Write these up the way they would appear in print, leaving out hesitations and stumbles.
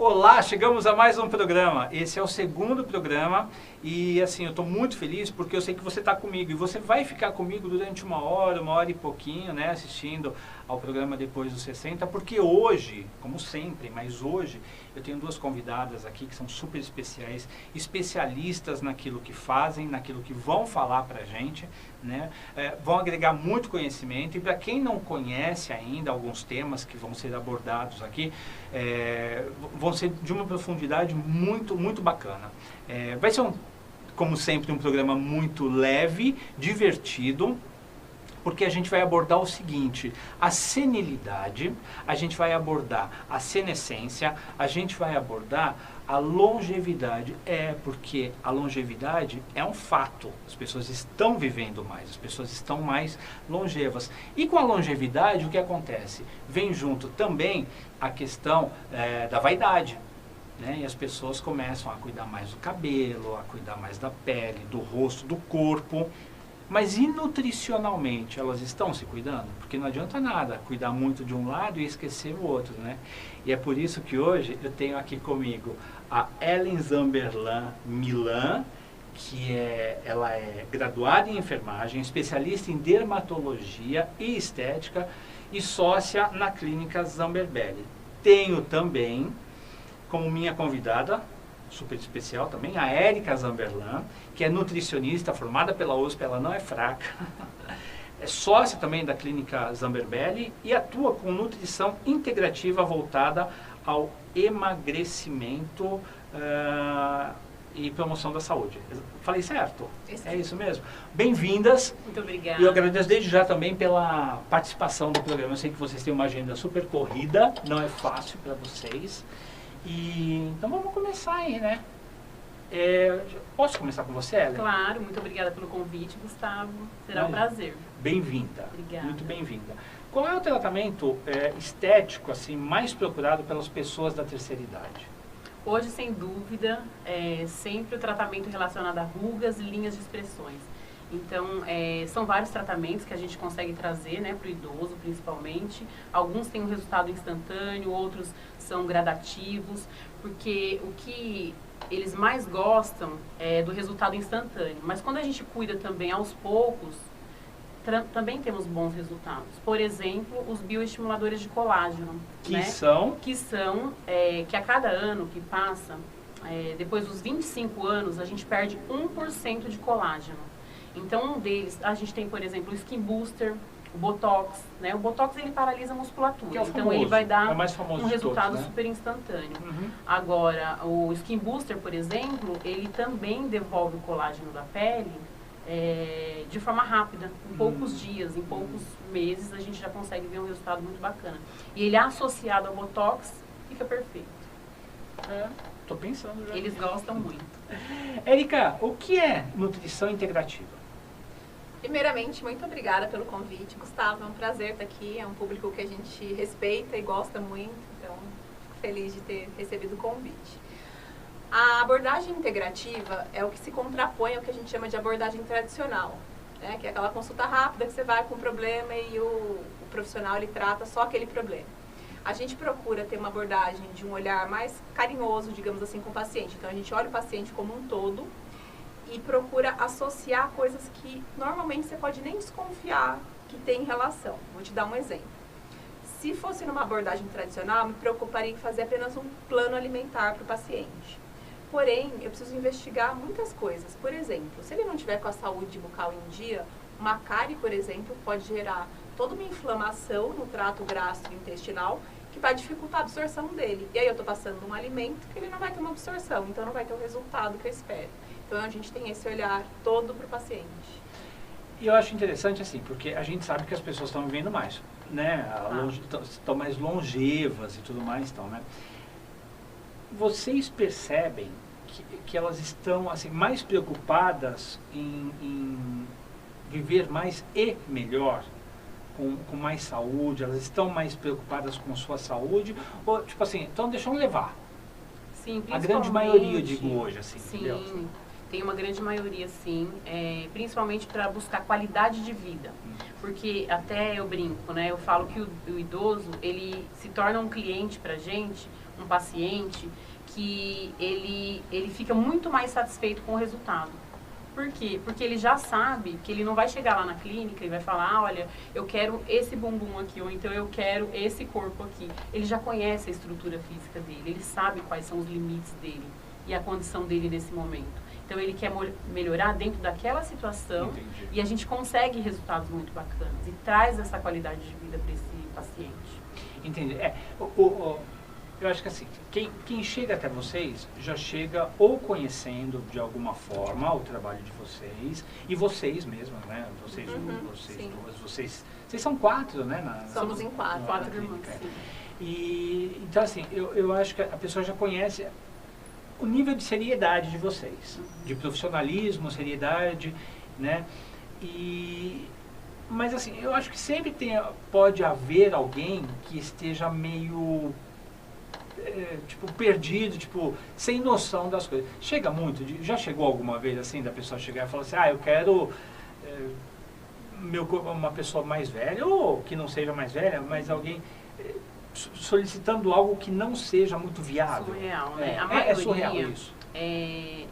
Olá, chegamos a mais um programa. Esse é o segundo programa e assim, eu estou muito feliz porque eu sei que você está comigo e você vai ficar comigo durante uma hora e pouquinho, né, assistindo ao programa Depois dos 60, porque hoje, como sempre, mas hoje eu tenho duas convidadas aqui que são super especiais, especialistas naquilo que fazem, naquilo que vão falar pra gente, né, vão agregar muito conhecimento e para quem não conhece ainda alguns temas que vão ser abordados aqui, vão ser de uma profundidade muito bacana. Vai ser, como sempre, um programa muito leve, divertido, porque a gente vai abordar o seguinte: a senilidade, a gente vai abordar a senescência, a gente vai abordar a longevidade. Porque a longevidade é um fato, as pessoas estão vivendo mais, as pessoas estão mais longevas. E com a longevidade, o que acontece? Vem junto também a questão da vaidade. Né? E as pessoas começam a cuidar mais do cabelo, a cuidar mais da pele, do rosto, do corpo. Mas e nutricionalmente, elas estão se cuidando? Porque não adianta nada cuidar muito de um lado e esquecer o outro, né? E é por isso que hoje eu tenho aqui comigo a Ellen Zamberlan Milan, que ela é graduada em enfermagem, especialista em dermatologia e estética e sócia na clínica Zamberbelli. Tenho também como minha convidada, super especial também, a Érica Zamberlan, que é nutricionista, formada pela USP, ela não é fraca, é sócia também da clínica Zamberbelli e atua com nutrição integrativa voltada ao emagrecimento e promoção da saúde. Falei certo? É isso mesmo? Bem-vindas. Muito obrigada. E eu agradeço desde já também pela participação do programa. Eu sei que vocês têm uma agenda super corrida, não é fácil para vocês. Então vamos começar aí, né? Posso começar com você, Ellen? Claro, muito obrigada pelo convite, Gustavo. Será um prazer. Bem-vinda. Obrigada. Muito bem-vinda. Qual é o tratamento estético assim, mais procurado pelas pessoas da terceira idade? Hoje, sem dúvida, é sempre o tratamento relacionado a rugas e linhas de expressões. Então, são vários tratamentos que a gente consegue trazer, né, para o idoso, principalmente. Alguns têm um resultado instantâneo, outros são gradativos, porque o que eles mais gostam é do resultado instantâneo. Mas quando a gente cuida também aos poucos, também temos bons resultados. Por exemplo, os bioestimuladores de colágeno. Que né? são? Que a cada ano que passa, depois dos 25 anos, a gente perde 1% de colágeno. Então, um deles, a gente tem, por exemplo, o Skin Booster, o Botox, né? O Botox, ele paralisa a musculatura, que é o então famoso, ele vai dar um resultado todos, né? super instantâneo. Uhum. Agora, o Skin Booster, por exemplo, ele também devolve o colágeno da pele de forma rápida, em poucos dias, em poucos meses, a gente já consegue ver um resultado muito bacana. E ele associado ao Botox, fica perfeito. Tô pensando já. Eles gostam muito. Érica, o que é nutrição integrativa? Primeiramente, muito obrigada pelo convite, Gustavo. É um prazer estar aqui. É um público que a gente respeita e gosta muito. Então, fico feliz de ter recebido o convite. A abordagem integrativa é o que se contrapõe ao que a gente chama de abordagem tradicional, né? Que é aquela consulta rápida que você vai com um problema e o profissional ele trata só aquele problema. A gente procura ter uma abordagem de um olhar mais carinhoso, digamos assim, com o paciente. Então, a gente olha o paciente como um todo e procura associar coisas que normalmente você pode nem desconfiar que tem relação. Vou te dar um exemplo. Se fosse numa abordagem tradicional, me preocuparia em fazer apenas um plano alimentar para o paciente. Porém, eu preciso investigar muitas coisas. Por exemplo, se ele não tiver com a saúde bucal em dia, uma cárie, por exemplo, pode gerar toda uma inflamação no trato gastrointestinal que vai dificultar a absorção dele. E aí eu estou passando um alimento que ele não vai ter uma absorção, então não vai ter o resultado que eu espero. Então a gente tem esse olhar todo para o paciente. E eu acho interessante assim, porque a gente sabe que as pessoas estão vivendo mais, né? Estão mais longevas e tudo mais, então, né? Vocês percebem que elas estão assim, mais preocupadas em viver mais e melhor, com mais saúde, elas estão mais preocupadas com sua saúde, ou tipo assim, então deixam levar? Sim, a grande maioria, eu digo hoje, assim, sim, entendeu? Tem uma grande maioria, sim, principalmente para buscar qualidade de vida. Porque até eu brinco, né? Eu falo que o idoso, ele se torna um cliente pra gente um paciente que ele fica muito mais satisfeito com o resultado. Por quê? Porque ele já sabe que ele não vai chegar lá na clínica e vai falar, olha, eu quero esse bumbum aqui, ou então eu quero esse corpo aqui. Ele já conhece a estrutura física dele, ele sabe quais são os limites dele e a condição dele nesse momento. Então ele quer melhorar dentro daquela situação. Entendi. E a gente consegue resultados muito bacanas e traz essa qualidade de vida para esse paciente. Entendi. Eu acho que assim, quem chega até vocês já chega ou conhecendo de alguma forma o trabalho de vocês, e vocês mesmos, né? Vocês duas, vocês são 4, né? Somos em 4. 4 irmãos, sim. E, então assim, eu acho que a pessoa já conhece o nível de seriedade de vocês, de profissionalismo, seriedade, né? Mas assim, eu acho que sempre pode haver alguém que esteja meio tipo, perdido, tipo, sem noção das coisas. Chega muito, já chegou alguma vez assim, da pessoa chegar e falar assim, eu quero uma pessoa mais velha, ou que não seja mais velha, mas alguém solicitando algo que não seja muito viável. Surreal, né? A maioria, é surreal isso.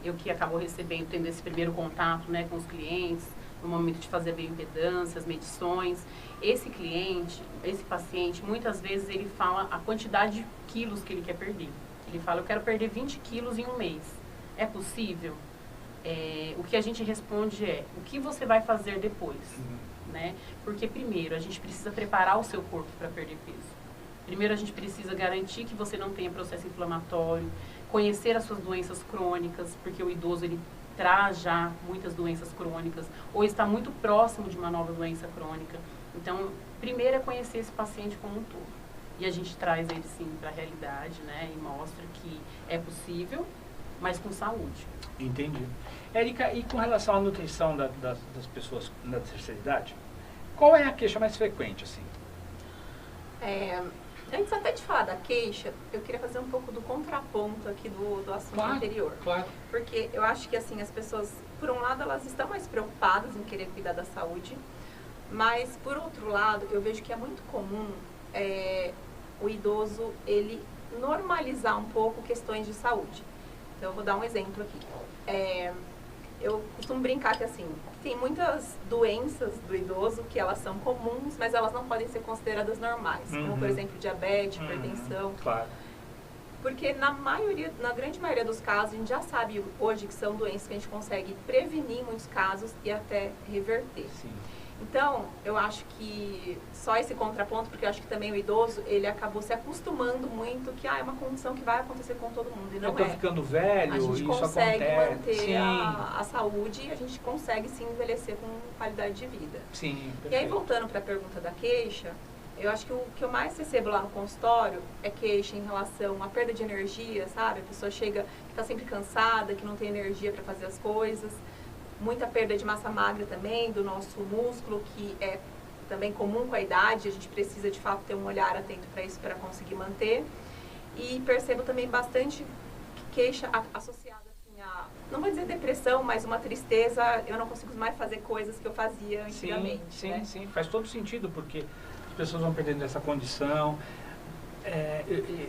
Eu que acabo recebendo, tendo esse primeiro contato, né, com os clientes, no momento de fazer bioimpedâncias, medições, esse cliente, esse paciente, muitas vezes ele fala a quantidade de quilos que ele quer perder. Ele fala, eu quero perder 20 quilos em um mês. É possível? O que a gente responde o que você vai fazer depois? Né? Porque primeiro, a gente precisa preparar o seu corpo para perder peso. Primeiro, a gente precisa garantir que você não tenha processo inflamatório, conhecer as suas doenças crônicas, porque o idoso, ele traz já muitas doenças crônicas, ou está muito próximo de uma nova doença crônica. Então, primeiro é conhecer esse paciente como um todo. E a gente traz ele, sim, para a realidade, né? E mostra que é possível, mas com saúde. Entendi. Érica, e com relação à nutrição das pessoas na terceira idade, qual é a queixa mais frequente, assim? Antes até de falar da queixa, eu queria fazer um pouco do contraponto aqui do assunto anterior. Claro. Porque eu acho que assim, as pessoas, por um lado, elas estão mais preocupadas em querer cuidar da saúde, mas por outro lado, eu vejo que é muito comum o idoso, ele normalizar um pouco questões de saúde. Então eu vou dar um exemplo aqui. Eu costumo brincar que assim, tem muitas doenças do idoso que elas são comuns, mas elas não podem ser consideradas normais, como por exemplo diabetes, hipertensão. Claro. Porque na grande maioria dos casos, a gente já sabe hoje que são doenças que a gente consegue prevenir em muitos casos e até reverter. Sim. Então, eu acho que só esse contraponto, porque eu acho que também o idoso, ele acabou se acostumando muito que é uma condição que vai acontecer com todo mundo, e não eu tô ficando velho, a gente isso consegue acontece. manter a saúde e a gente consegue sim envelhecer com qualidade de vida. Sim, perfeito. E aí, voltando para a pergunta da queixa, eu acho que o que eu mais recebo lá no consultório é queixa em relação à perda de energia, sabe? A pessoa chega, está sempre cansada, que não tem energia para fazer as coisas. Muita perda de massa magra também, do nosso músculo, que é também comum com a idade. A gente precisa, de fato, ter um olhar atento para isso, para conseguir manter. E percebo também bastante queixa associada assim, a, não vou dizer depressão, mas uma tristeza. Eu não consigo mais fazer coisas que eu fazia antigamente. Sim, né? sim, faz todo sentido, porque as pessoas vão perdendo essa condição.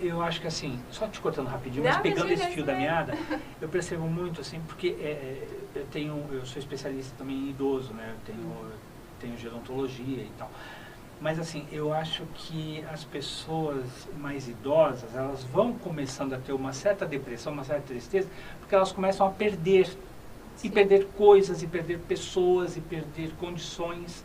Eu acho que assim, só te cortando rapidinho, mas pegando esse fio da meada, eu percebo muito assim, porque eu sou especialista também em idoso, né? Eu tenho gerontologia e tal. Mas assim, eu acho que as pessoas mais idosas, elas vão começando a ter uma certa depressão, uma certa tristeza, porque elas começam a perder. Sim. E perder coisas, e perder pessoas, e perder condições.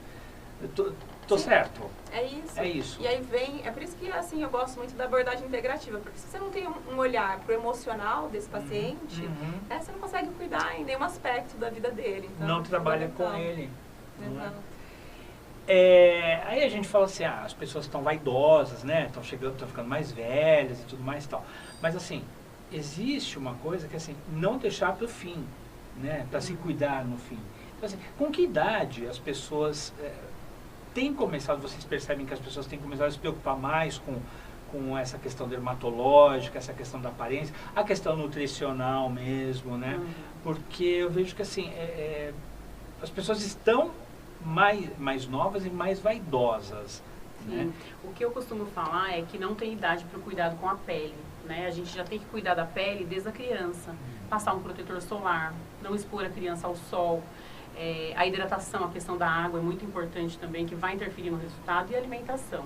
Tô certo? É isso. É isso. E aí é por isso que assim, eu gosto muito da abordagem integrativa, porque se você não tem um olhar pro emocional desse paciente, você não consegue cuidar em nenhum aspecto da vida dele. Então, não trabalha com ele. Exato. Aí a gente fala assim, as pessoas estão vaidosas, né? Estão ficando mais velhas e tudo mais e tal. Mas assim, existe uma coisa que assim, não deixar para o fim, né? Para se cuidar no fim. Então assim, com que idade as pessoas têm começado, vocês percebem que as pessoas têm começado a se preocupar mais com essa questão dermatológica, essa questão da aparência, a questão nutricional mesmo, né? Porque eu vejo que assim, as pessoas estão mais novas e mais vaidosas, né? O que eu costumo falar é que não tem idade para o cuidado com a pele, né? A gente já tem que cuidar da pele desde a criança. Passar um protetor solar, não expor a criança ao sol. A hidratação, a questão da água é muito importante também, que vai interferir no resultado, e a alimentação.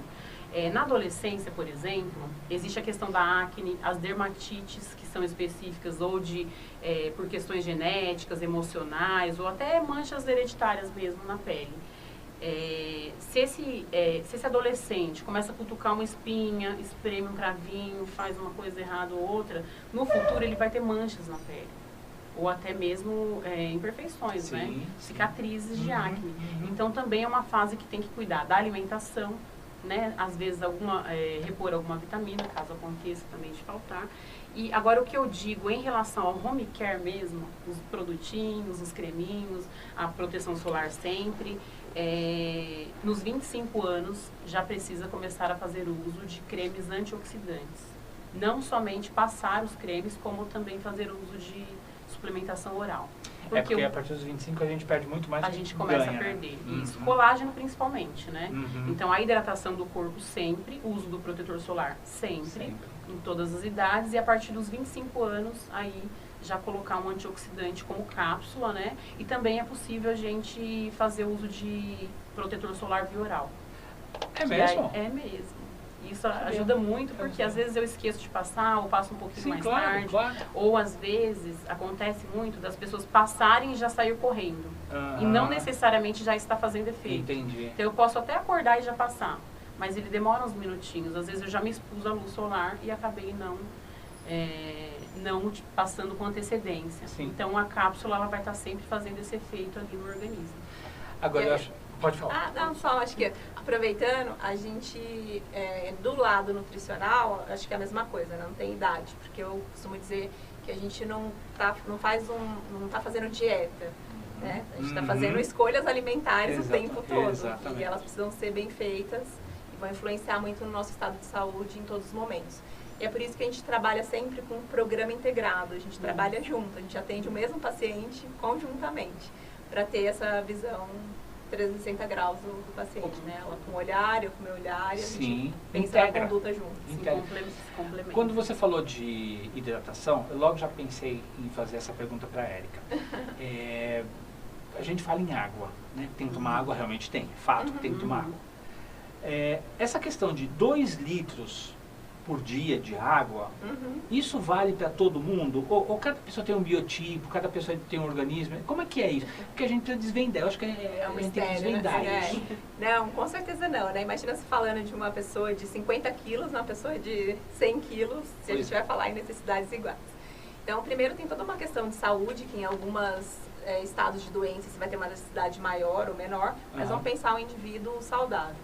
Na adolescência, por exemplo, existe a questão da acne, as dermatites, que são específicas ou por questões genéticas, emocionais, ou até manchas hereditárias mesmo na pele. Se esse adolescente começa a cutucar uma espinha, espreme um cravinho, faz uma coisa errada ou outra, no futuro ele vai ter manchas na pele. Ou até mesmo imperfeições, Sim, né? sim. Cicatrizes de acne. Então também é uma fase que tem que cuidar da alimentação, né? Às vezes repor alguma vitamina, caso aconteça também de faltar. E agora o que eu digo em relação ao home care mesmo, os produtinhos, os creminhos, a proteção solar sempre, nos 25 anos já precisa começar a fazer uso de cremes antioxidantes. Não somente passar os cremes, como também fazer uso de suplementação oral. Porque a partir dos 25 a gente perde muito mais do que a gente começa ganha, a perder. né? Isso, colágeno principalmente, né? Uhum. Então a hidratação do corpo sempre, o uso do protetor solar sempre, em todas as idades, e a partir dos 25 anos aí já colocar um antioxidante como cápsula, né? E também é possível a gente fazer uso de protetor solar via oral. É mesmo? É mesmo. Isso ajuda muito, porque às vezes eu esqueço de passar, ou passo um pouquinho mais tarde. Claro. Ou às vezes acontece muito das pessoas passarem e já sair correndo. E não necessariamente já está fazendo efeito. Entendi. Então eu posso até acordar e já passar, mas ele demora uns minutinhos. Às vezes eu já me expus à luz solar e acabei não passando com antecedência. Sim. Então a cápsula ela vai estar sempre fazendo esse efeito ali no organismo. Agora eu acho... Pode falar. Não, só acho que aproveitando, a gente, do lado nutricional, acho que é a mesma coisa, não tem idade, porque eu costumo dizer que a gente não tá fazendo dieta, né? A gente está fazendo escolhas alimentares o tempo todo. Exatamente. E elas precisam ser bem feitas e vão influenciar muito no nosso estado de saúde em todos os momentos. E é por isso que a gente trabalha sempre com um programa integrado, a gente trabalha junto, a gente atende o mesmo paciente conjuntamente, para ter essa visão 360 graus do paciente, né? Ela com o olhar, eu com o meu olhar, e a gente pensa na conduta junto. Se complementa. Quando você falou de hidratação, eu logo já pensei em fazer essa pergunta para a Érica. A gente fala em água, né? Tem que tomar água, realmente tem, fato que tem que tomar água. Essa questão de 2 litros por dia de água, isso vale para todo mundo? Ou cada pessoa tem um biotipo, cada pessoa tem um organismo? Como é que é isso? Porque a gente precisa desvendar, eu acho que a gente tem que desvendar isso. Não, com certeza não, né? Imagina se falando de uma pessoa de 50 quilos, uma pessoa de 100 quilos, se a gente vai falar em necessidades iguais. Então, primeiro tem toda uma questão de saúde, que em alguns estados de doença você vai ter uma necessidade maior ou menor, mas vamos pensar o indivíduo saudável.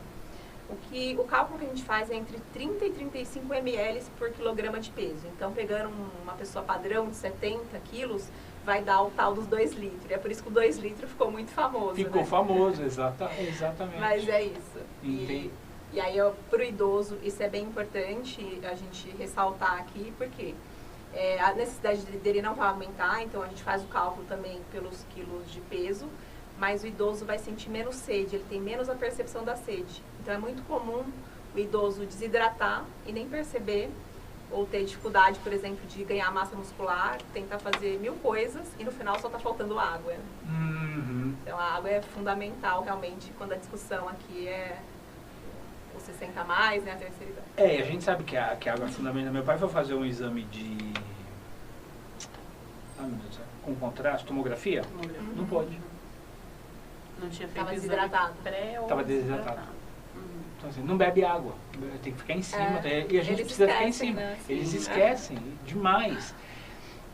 O cálculo que a gente faz é entre 30 e 35 ml por quilograma de peso. Então, pegando uma pessoa padrão de 70 quilos, vai dar o tal dos 2 litros. E é por isso que o 2 litros ficou muito famoso. Ficou famoso, exatamente. Mas é isso. E aí, para o idoso, isso é bem importante a gente ressaltar aqui, porque a necessidade dele não vai aumentar, então a gente faz o cálculo também pelos quilos de peso, mas o idoso vai sentir menos sede, ele tem menos a percepção da sede. Então é muito comum o idoso desidratar e nem perceber, ou ter dificuldade, por exemplo, de ganhar massa muscular, tentar fazer 1000 coisas e no final só está faltando água. Então a água é fundamental realmente quando a discussão aqui é o 60 mais, né, a terceira idade. A gente sabe que a água é fundamental. Meu pai foi fazer um exame de... com contraste, tomografia? Não pode. Não tinha feito Estava desidratado. Estava desidratado. Então, assim, não bebe água, tem que ficar em cima, e a gente precisa ficar em cima. Né? Eles esquecem demais.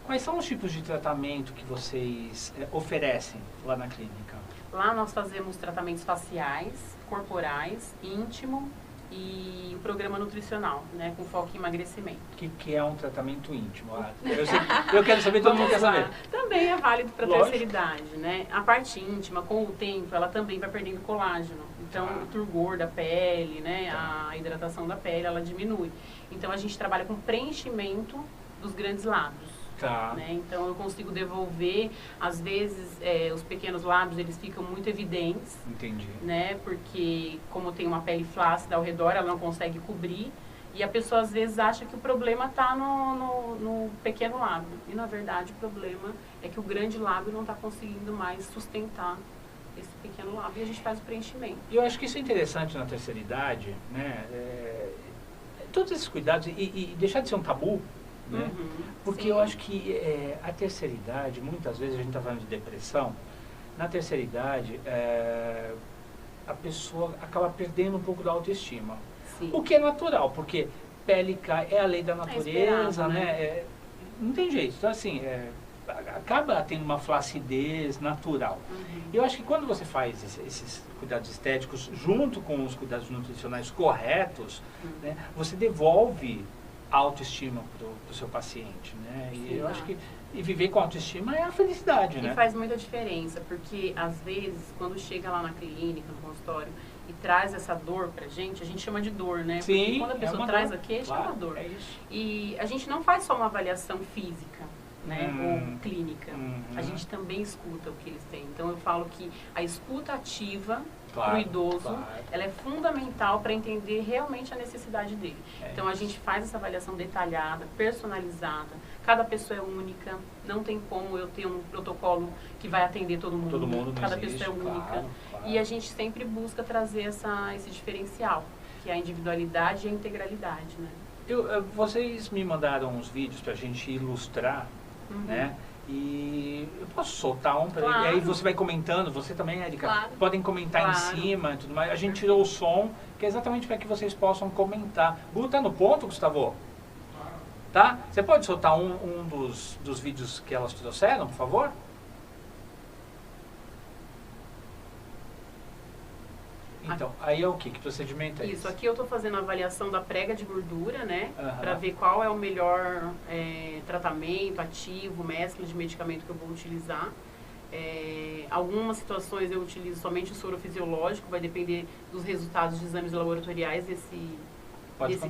Quais são os tipos de tratamento que vocês oferecem lá na clínica? Lá nós fazemos tratamentos faciais, corporais, íntimo e o programa nutricional, né, com foco em emagrecimento. O que é um tratamento íntimo? Eu quero saber, todo mundo quer saber. Também é válido para a terceira idade, né? A parte íntima, com o tempo, ela também vai perdendo colágeno. Então, o turgor da pele, né, a hidratação da pele, ela diminui. Então, a gente trabalha com preenchimento dos grandes lábios. Tá. Né? Então eu consigo devolver, às vezes os pequenos lábios eles ficam muito evidentes, Entendi. né? Porque como tem uma pele flácida ao redor, ela não consegue cobrir. E a pessoa às vezes acha que o problema está no pequeno lábio. E na verdade o problema é que o grande lábio não está conseguindo mais sustentar esse pequeno lábio e a gente faz o preenchimento. Eu acho que isso é interessante na terceira idade, né? Todos esses cuidados e deixar de ser um tabu, né? Porque sim. eu acho que a terceira idade, muitas vezes a gente está falando de depressão, na terceira idade a pessoa acaba perdendo um pouco da autoestima. Sim. O que é natural, porque pele cai, é a lei da natureza, esperado, né? Não tem jeito. Então, assim, acaba tendo uma flacidez natural. Eu acho que quando você faz esses cuidados estéticos junto com os cuidados nutricionais corretos, né, você devolve a autoestima para o seu paciente, né? E Sim, eu acho que viver com autoestima é a felicidade, né? E faz muita diferença, porque às vezes, quando chega lá na clínica, no consultório, e traz essa dor pra gente, a gente chama de dor, né? Sim, porque quando a pessoa traz a queixa, claro, é uma dor. é isso. E a gente não faz só uma avaliação física, né? Ou clínica. A gente também escuta o que eles têm. Então eu falo que a escuta ativa para o idoso, ela é fundamental para entender realmente a necessidade dele. Então a gente faz essa avaliação detalhada, personalizada. Cada pessoa é única, não tem como eu ter um protocolo que vai atender todo mundo. Todo mundo não Cada existe, pessoa é única. claro. E a gente sempre busca trazer esse diferencial, que é a individualidade e a integralidade, né? Vocês me mandaram uns vídeos para a gente ilustrar, né? E eu posso soltar um para Claro. E aí você vai comentando, você também, Érica, Claro. podem comentar em Claro. cima e tudo mais. A gente tirou o som, que é exatamente para que vocês possam comentar. Bu, tá no ponto, Gustavo? Tá? Você pode soltar um dos vídeos que elas trouxeram, por favor? Então, aí é o que? Que procedimento é Isso, esse? aqui eu estou fazendo a avaliação da prega de gordura, né? Aham. Para ver qual é o melhor tratamento, ativo, mescla de medicamento que eu vou utilizar. Algumas situações eu utilizo somente o soro fisiológico, vai depender dos resultados de exames laboratoriais desse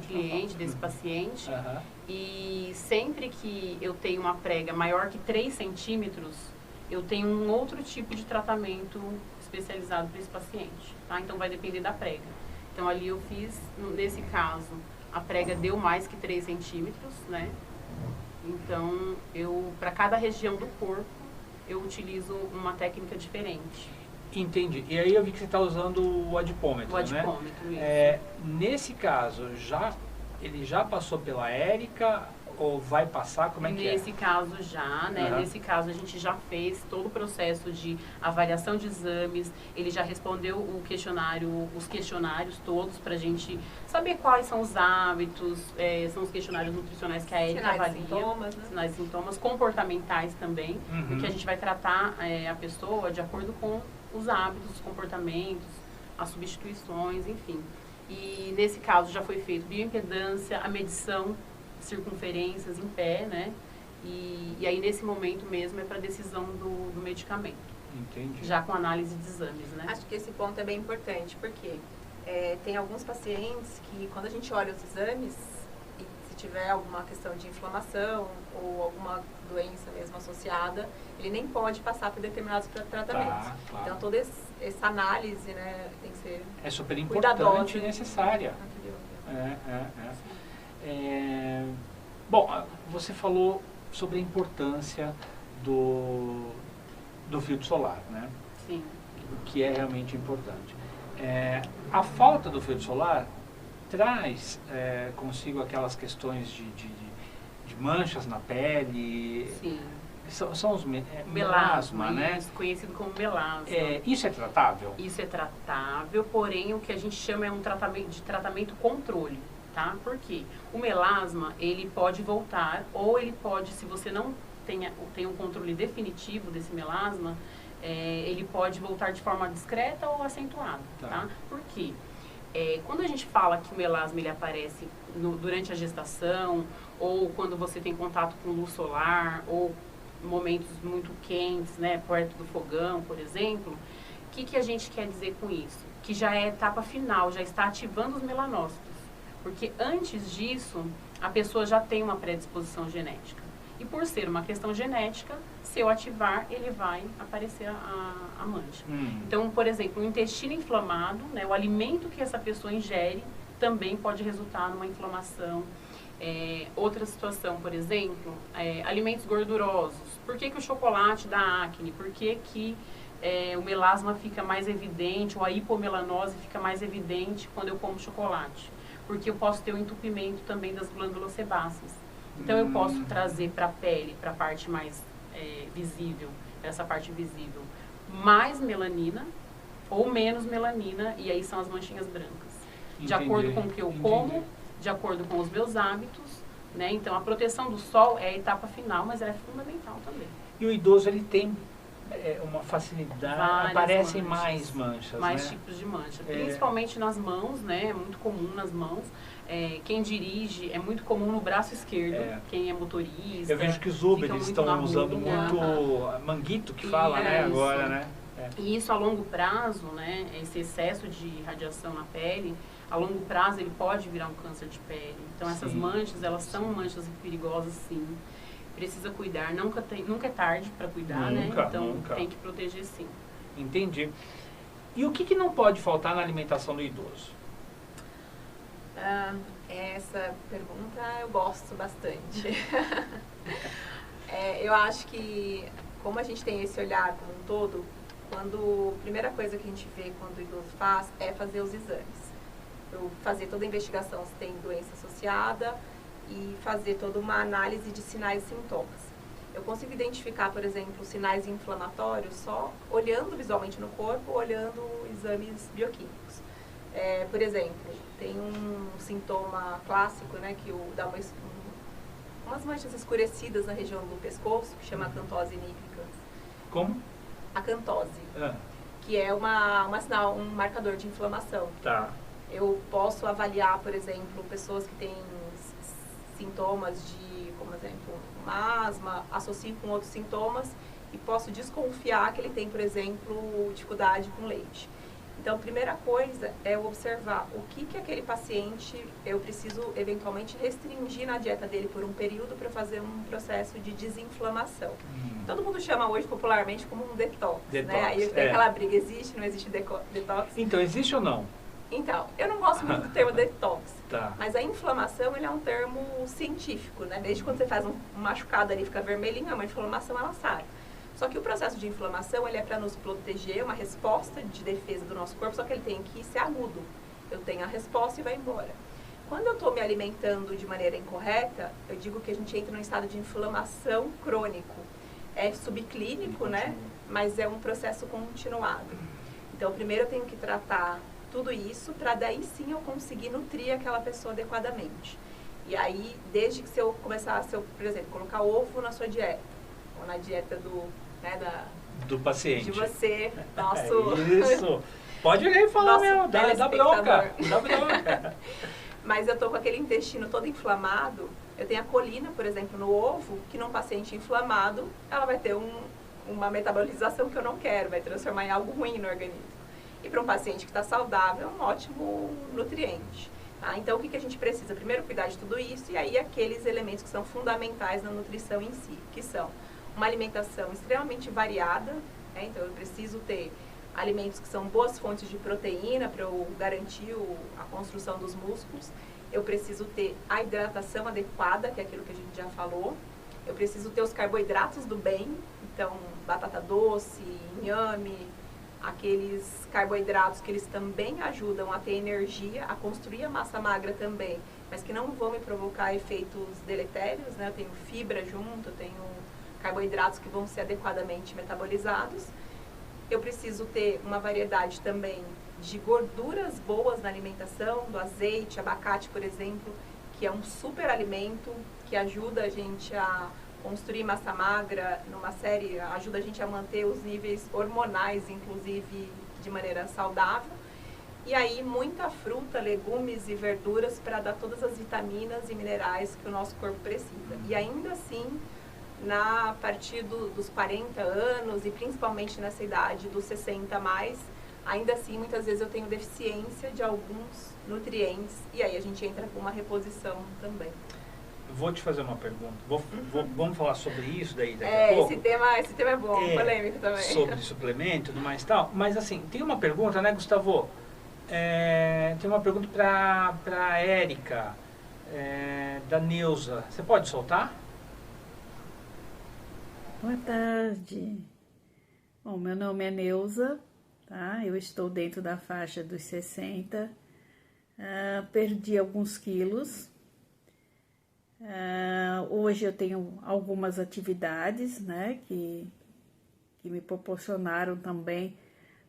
cliente, desse paciente. Aham. E sempre que eu tenho uma prega maior que 3 centímetros, eu tenho um outro tipo de tratamento especializado para esse paciente, tá? Então vai depender da prega. Então ali eu fiz, nesse caso, a prega deu mais que 3 centímetros, né? Então para cada região do corpo, eu utilizo uma técnica diferente. Entendi. E aí eu vi que você está usando o adipômetro, O adipômetro, né? isso. Nesse caso, ele já passou pela Érica ou vai passar? Como é que é? Nesse caso já, né? Aham. Nesse caso a gente já fez todo o processo de avaliação de exames, ele já respondeu os questionários todos pra gente saber quais são os hábitos, são os questionários nutricionais que a Érica Sinais e avalia. sintomas, né? Sinais e sintomas, comportamentais também, porque a gente vai tratar a pessoa de acordo com os hábitos, os comportamentos, as substituições, enfim. E nesse caso já foi feito bioimpedância, a medição circunferências em pé, né? E aí nesse momento mesmo é para decisão do medicamento. Entendi. Já com análise de exames, né? Acho que esse ponto é bem importante, porque tem alguns pacientes que quando a gente olha os exames, e se tiver alguma questão de inflamação ou alguma doença mesmo associada, ele nem pode passar por determinados tratamentos. Tá, claro. Então toda essa análise, né, tem que ser É super cuidadosa importante e necessária. Bom, você falou sobre a importância do filtro solar, né? Sim. Que é realmente importante. A falta do filtro solar traz consigo aquelas questões de manchas na pele. Sim. São os Melasma, né? isso, conhecido como melasma. Isso é tratável? Isso é tratável, porém o que a gente chama é um tratamento controle, tá? Por quê? O melasma, ele pode voltar, ou ele pode, se você não tem um controle definitivo desse melasma, ele pode voltar de forma discreta ou acentuada, tá? Por quê? Quando a gente fala que o melasma ele aparece durante a gestação, ou quando você tem contato com luz solar, ou momentos muito quentes, né, perto do fogão, por exemplo, o que a gente quer dizer com isso? Que já é a etapa final, já está ativando os melanócitos. Porque antes disso, a pessoa já tem uma predisposição genética. E por ser uma questão genética, se eu ativar, ele vai aparecer a mancha. Então, por exemplo, o intestino inflamado, né, o alimento que essa pessoa ingere, também pode resultar numa inflamação. Outra situação, por exemplo, alimentos gordurosos. Por que o chocolate dá acne? Por que o melasma fica mais evidente, ou a hipomelanose fica mais evidente quando eu como chocolate? Porque eu posso ter um entupimento também das glândulas sebáceas. Então eu posso trazer para a pele, para a parte mais visível, essa parte visível, mais melanina ou menos melanina, e aí são as manchinhas brancas. De acordo com o que eu como, de acordo com os meus hábitos, né? Então a proteção do sol é a etapa final, mas ela é fundamental também. E o idoso, ele tem uma facilidade, aparecem mais manchas, mais né? tipos de mancha, principalmente nas mãos, né? É muito comum nas mãos. Quem dirige é muito comum no braço esquerdo, quem é motorista. Eu vejo que os Uber estão usando muito manguito, que fala, né? Agora, né? E isso a longo prazo, né? Esse excesso de radiação na pele, a longo prazo ele pode virar um câncer de pele. Então essas manchas, elas são manchas perigosas, sim. Precisa cuidar, nunca é tarde para cuidar, né? Então tem que proteger, sim. Entendi. E o que não pode faltar na alimentação do idoso? Essa pergunta eu gosto bastante. Eu acho que, como a gente tem esse olhar como um todo, a primeira coisa que a gente vê quando o idoso faz é fazer os exames. Fazer toda a investigação se tem doença associada e fazer toda uma análise de sinais e sintomas. Eu consigo identificar, por exemplo, sinais inflamatórios só olhando visualmente no corpo, olhando exames bioquímicos. Por exemplo, tem um sintoma clássico, né, que dá umas manchas escurecidas na região do pescoço, que chama acantose nígricans. Como? Acantose, que é um marcador de inflamação. Tá. Eu posso avaliar, por exemplo, pessoas que têm sintomas de, como exemplo, uma asma, associo com outros sintomas e posso desconfiar que ele tem, por exemplo, dificuldade com leite. Então, a primeira coisa é eu observar o que aquele paciente eu preciso eventualmente restringir na dieta dele por um período para fazer um processo de desinflamação. Todo mundo chama hoje popularmente como um detox, né? Aí tem aquela briga, existe, não existe detox? Então, existe ou não? Então, eu não gosto muito do termo detox, tá. Mas a inflamação, ele é um termo científico, né? Desde quando você faz um machucado ali, fica vermelhinho, é uma inflamação, ela sai. Só que o processo de inflamação, ele é para nos proteger, uma resposta de defesa do nosso corpo, só que ele tem que ser agudo. Eu tenho a resposta e vai embora. Quando eu estou me alimentando de maneira incorreta, eu digo que a gente entra num estado de inflamação crônico. É subclínico, né? Mas é um processo continuado. Então, primeiro eu tenho que tratar tudo isso para daí sim eu conseguir nutrir aquela pessoa adequadamente. E aí, desde que eu começar, por exemplo, colocar ovo na sua dieta, ou na dieta do paciente. De você, nosso... Isso! Pode olhar e falar, meu, dá bronca. Mas eu tô com aquele intestino todo inflamado, eu tenho a colina, por exemplo, no ovo, que num paciente inflamado, ela vai ter uma metabolização que eu não quero, vai transformar em algo ruim no organismo. E para um paciente que está saudável, é um ótimo nutriente. Tá? Então, o que a gente precisa? Primeiro, cuidar de tudo isso, e aí aqueles elementos que são fundamentais na nutrição em si, que são uma alimentação extremamente variada, né? Então eu preciso ter alimentos que são boas fontes de proteína para eu garantir a construção dos músculos. Eu preciso ter a hidratação adequada, que é aquilo que a gente já falou. Eu preciso ter os carboidratos do bem, então batata doce, inhame, aqueles carboidratos que eles também ajudam a ter energia, a construir a massa magra também, mas que não vão me provocar efeitos deletérios, né? Eu tenho fibra junto, eu tenho carboidratos que vão ser adequadamente metabolizados. Eu preciso ter uma variedade também de gorduras boas na alimentação, do azeite, abacate, por exemplo, que é um super alimento que ajuda a gente a construir massa magra ajuda a gente a manter os níveis hormonais, inclusive, de maneira saudável. E aí, muita fruta, legumes e verduras para dar todas as vitaminas e minerais que o nosso corpo precisa. E ainda assim, a partir dos 40 anos e principalmente nessa idade dos 60 a mais, ainda assim, muitas vezes eu tenho deficiência de alguns nutrientes e aí a gente entra com uma reposição também. vou te fazer uma pergunta. Vamos falar sobre isso daí daqui a pouco? Esse tema é bom, polêmico também. Sobre suplemento e tudo mais e tal. Mas assim, tem uma pergunta, né, Gustavo? Tem uma pergunta para a Érica, da Neuza. Você pode soltar? Boa tarde. Bom, meu nome é Neuza, tá? Eu estou dentro da faixa dos 60. Perdi alguns quilos. Hoje eu tenho algumas atividades, né, que me proporcionaram também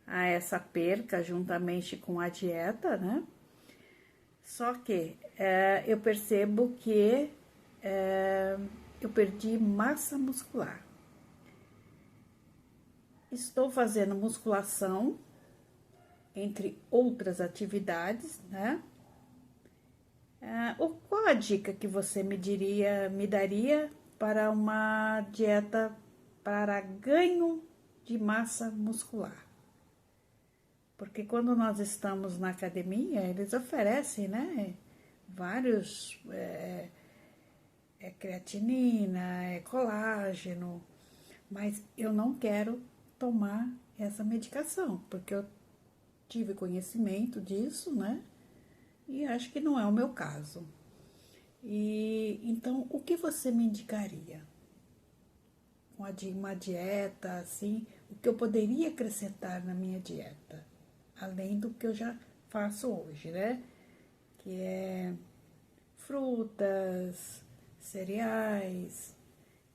a essa perca juntamente com a dieta, né? Só que eu percebo que eu perdi massa muscular. Estou fazendo musculação, entre outras atividades, né? Qual a dica que você me daria para uma dieta para ganho de massa muscular? Porque quando nós estamos na academia, eles oferecem, né, vários, creatinina, colágeno, mas eu não quero tomar essa medicação, porque eu tive conhecimento disso, né, e acho que não é o meu caso. E então, o que você me indicaria? Uma dieta, assim, o que eu poderia acrescentar na minha dieta? Além do que eu já faço hoje, né? Que é frutas, cereais,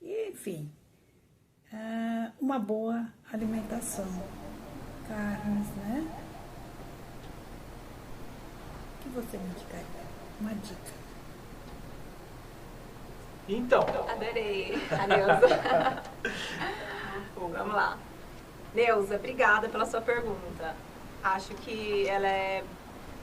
e, enfim, uma boa alimentação, carnes, né? O que você me indicaria? Uma dica. Então. Adorei, a Neuza. Vamos lá. Neuza, obrigada pela sua pergunta. Acho que ela é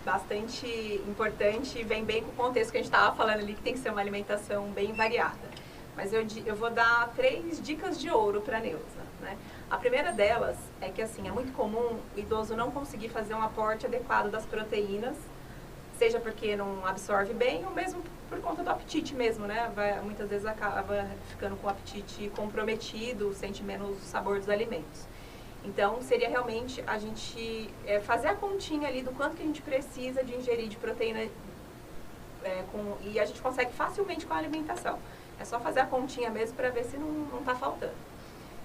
bastante importante e vem bem com o contexto que a gente estava falando ali, que tem que ser uma alimentação bem variada. Mas eu vou dar 3 dicas de ouro para a Neuza, né? A primeira delas é que, assim, é muito comum o idoso não conseguir fazer um aporte adequado das proteínas, seja porque não absorve bem ou mesmo por conta do apetite mesmo, né? Muitas vezes acaba ficando com o apetite comprometido, sente menos o sabor dos alimentos. Então, seria realmente a gente fazer a continha ali do quanto que a gente precisa de ingerir de proteína e a gente consegue facilmente com a alimentação. É só fazer a continha mesmo para ver se não está faltando.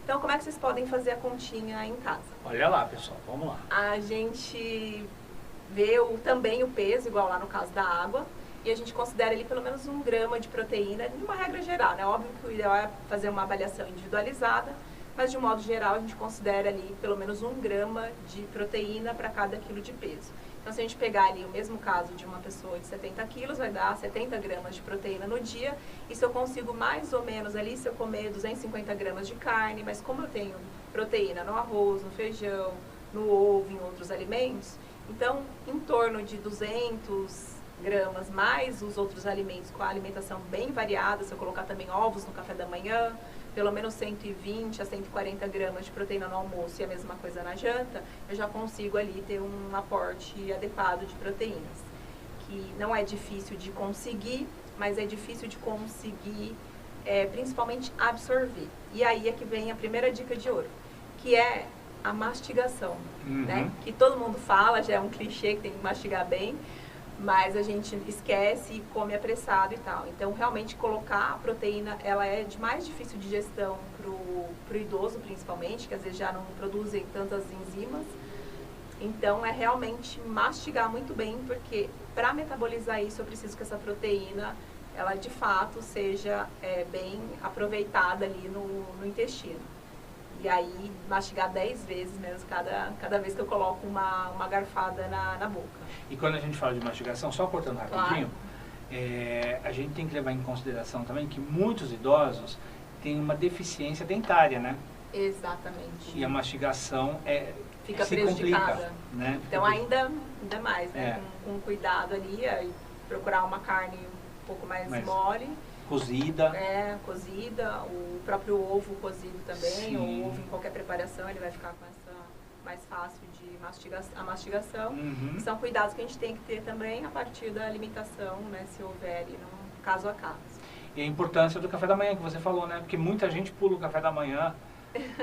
Então, como é que vocês podem fazer a continha em casa? Olha lá, pessoal, vamos lá. A gente vê também o peso, igual lá no caso da água, e a gente considera ali pelo menos 1 grama de proteína, de uma regra geral, né? Óbvio que o ideal é fazer uma avaliação individualizada, mas de um modo geral a gente considera ali pelo menos 1 grama de proteína para cada quilo de peso. Então, se a gente pegar ali o mesmo caso de uma pessoa de 70 quilos, vai dar 70 gramas de proteína no dia, e se eu consigo mais ou menos ali, se eu comer 250 gramas de carne, mas como eu tenho proteína no arroz, no feijão, no ovo, em outros alimentos, então, em torno de 200 gramas mais os outros alimentos com a alimentação bem variada, se eu colocar também ovos no café da manhã, pelo menos 120 a 140 gramas de proteína no almoço e a mesma coisa na janta, eu já consigo ali ter um aporte adequado de proteínas. Que não é difícil de conseguir, mas é difícil de conseguir, principalmente absorver. E aí é que vem a primeira dica de ouro, que é a mastigação, né? Que todo mundo fala, já é um clichê que tem que mastigar bem, mas a gente esquece e come apressado e tal. Então, realmente, colocar a proteína, ela é de mais difícil digestão pro idoso, principalmente, que às vezes já não produzem tantas enzimas. Então, é realmente mastigar muito bem, porque para metabolizar isso, eu preciso que essa proteína, ela de fato seja bem aproveitada ali no intestino. E aí, mastigar 10 vezes mesmo, cada vez que eu coloco uma garfada na boca. E quando a gente fala de mastigação, só cortando rapidinho, a gente tem que levar em consideração também que muitos idosos têm uma deficiência dentária, né? Exatamente. E a mastigação fica se prejudicada, complica, né? Então, ainda mais, né? Com cuidado ali, procurar uma carne um pouco mais mole. Cozida. Cozida, o próprio ovo cozido também, Sim. o ovo em qualquer preparação, ele vai ficar com essa mais fácil de mastigação. São cuidados que a gente tem que ter também a partir da alimentação, né, se houver ali, no caso a caso. E a importância do café da manhã que você falou, né? Porque muita gente pula o café da manhã.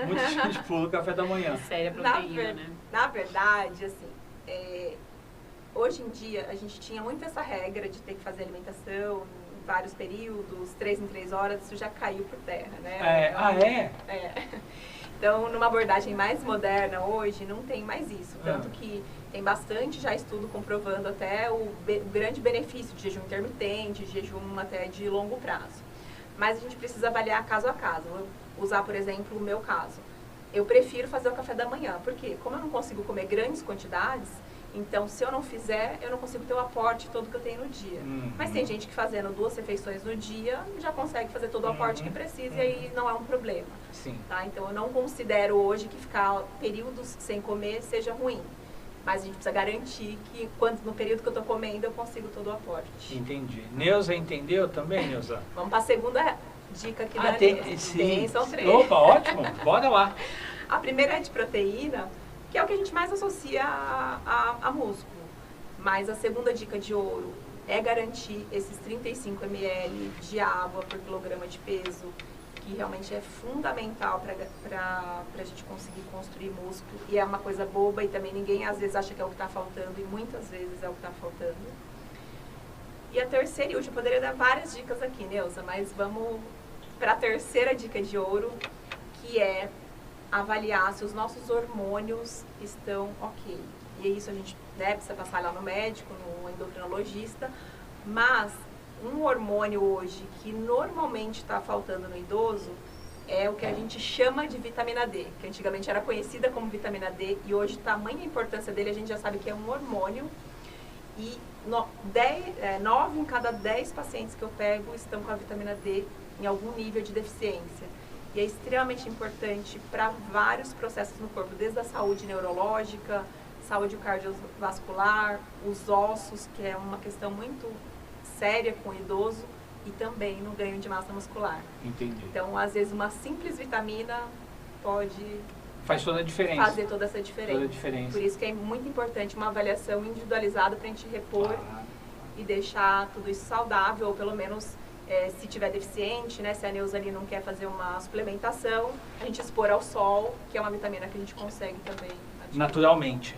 Muita gente pula o café da manhã. Séria proteína, né? Na verdade, assim, hoje em dia a gente tinha muito essa regra de ter que fazer alimentação em vários períodos, 3 em 3 horas, isso já caiu por terra, né? Então, numa abordagem mais moderna hoje, não tem mais isso. Tanto que tem bastante já estudo comprovando até o grande benefício de jejum intermitente, de jejum até de longo prazo. Mas a gente precisa avaliar caso a caso. Vou usar, por exemplo, o meu caso. Eu prefiro fazer o café da manhã, porque como eu não consigo comer grandes quantidades, então se eu não fizer, eu não consigo ter o aporte todo que eu tenho no dia. Mas tem gente que fazendo 2 refeições no dia, já consegue fazer todo o aporte que precisa e aí não é um problema. Sim. Tá? Então eu não considero hoje que ficar períodos sem comer seja ruim. Mas a gente precisa garantir que no período que eu estou comendo eu consigo todo o aporte. Entendi. Neuza entendeu também, Neuza? Vamos para a segunda dica aqui da Neuza. Sim. São 3. Opa, ótimo. Bora lá. A primeira é de proteína, que é o que a gente mais associa a músculo. Mas a segunda dica de ouro é garantir esses 35 ml de água por quilograma de peso, que realmente é fundamental para a gente conseguir construir músculo. E é uma coisa boba e também ninguém às vezes acha que é o que está faltando, e muitas vezes é o que está faltando. E a terceira e última, eu poderia dar várias dicas aqui, Neuza, mas vamos para a terceira dica de ouro, que é avaliar se os nossos hormônios estão ok. E isso a gente precisa passar lá no médico, no endocrinologista, mas um hormônio hoje que normalmente está faltando no idoso é o que a gente chama de vitamina D, que antigamente era conhecida como vitamina D e hoje tamanha a importância dele, a gente já sabe que é um hormônio e 9 em cada 10 pacientes que eu pego estão com a vitamina D em algum nível de deficiência. E é extremamente importante para vários processos no corpo, desde a saúde neurológica, saúde cardiovascular, os ossos, que é uma questão muito séria com o idoso, e também no ganho de massa muscular. Entendi. Então, às vezes, uma simples vitamina pode faz toda a diferença. Fazer toda essa diferença. Toda a diferença. Por isso que é muito importante uma avaliação individualizada para a gente repor e deixar tudo isso saudável, ou pelo menos se tiver deficiente, né, se a Neuza ali não quer fazer uma suplementação, a gente expor ao sol, que é uma vitamina que a gente consegue também adquirir. Naturalmente.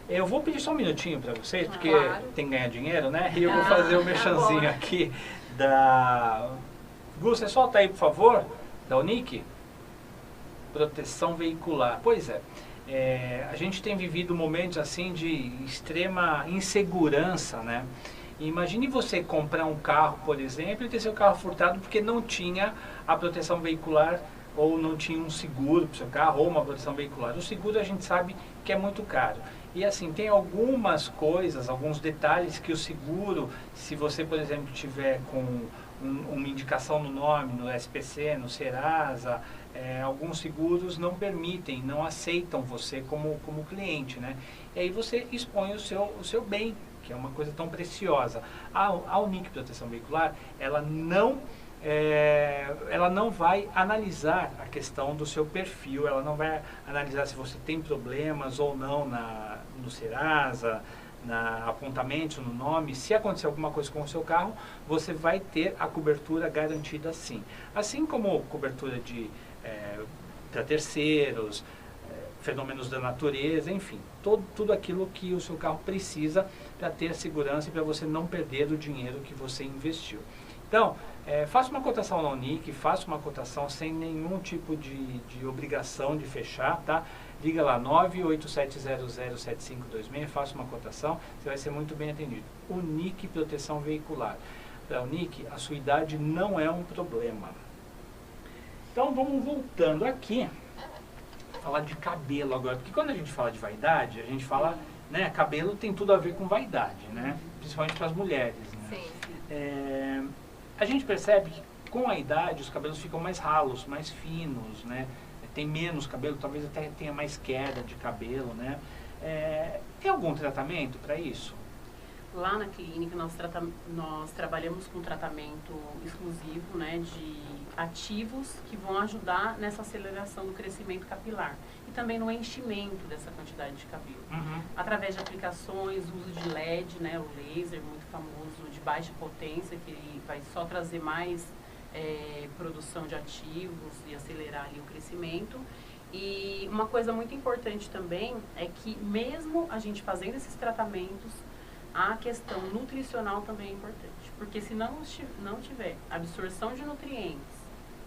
Eu vou pedir só um minutinho para vocês, porque tem que ganhar dinheiro, né? E eu vou fazer o merchanzinho aqui da... Gu, você solta aí, por favor, da Unique. Proteção veicular. Pois é, a gente tem vivido momentos assim de extrema insegurança, né? Imagine você comprar um carro, por exemplo, e ter seu carro furtado porque não tinha a proteção veicular ou não tinha um seguro para o seu carro ou uma proteção veicular. O seguro a gente sabe que é muito caro. E assim, tem algumas coisas, alguns detalhes que o seguro, se você, por exemplo, tiver com uma indicação no nome, no SPC, no Serasa, alguns seguros não permitem, não aceitam você como cliente, né? E aí você expõe o seu bem, que é uma coisa tão preciosa. A Unique Proteção Veicular, ela não vai analisar a questão do seu perfil, ela não vai analisar se você tem problemas ou não no Serasa, apontamentos no nome. Se acontecer alguma coisa com o seu carro, você vai ter a cobertura garantida sim. Assim como cobertura para terceiros, fenômenos da natureza, enfim, tudo aquilo que o seu carro precisa para ter segurança e para você não perder o dinheiro que você investiu. Então, faça uma cotação na Unique, faça uma cotação sem nenhum tipo de obrigação de fechar, tá? Liga lá, 987007526, faça uma cotação, você vai ser muito bem atendido. Unique Proteção Veicular. Para a Unique, a sua idade não é um problema. Então, vamos voltando aqui, falar de cabelo agora, porque quando a gente fala de vaidade, a gente fala, né, cabelo tem tudo a ver com vaidade, né? Principalmente para as mulheres, né? Sim. A gente percebe que com a idade os cabelos ficam mais ralos, mais finos, né? Tem menos cabelo, talvez até tenha mais queda de cabelo, né? Tem algum tratamento para isso? Lá na clínica nós trabalhamos com tratamento exclusivo, né, de ativos que vão ajudar nessa aceleração do crescimento capilar e também no enchimento dessa quantidade de cabelo. Através de aplicações, uso de LED, né, o laser muito famoso de baixa potência, que ele vai só trazer mais produção de ativos e acelerar ali o crescimento. E uma coisa muito importante também é que mesmo a gente fazendo esses tratamentos, a questão nutricional também é importante, porque se não tiver absorção de nutrientes,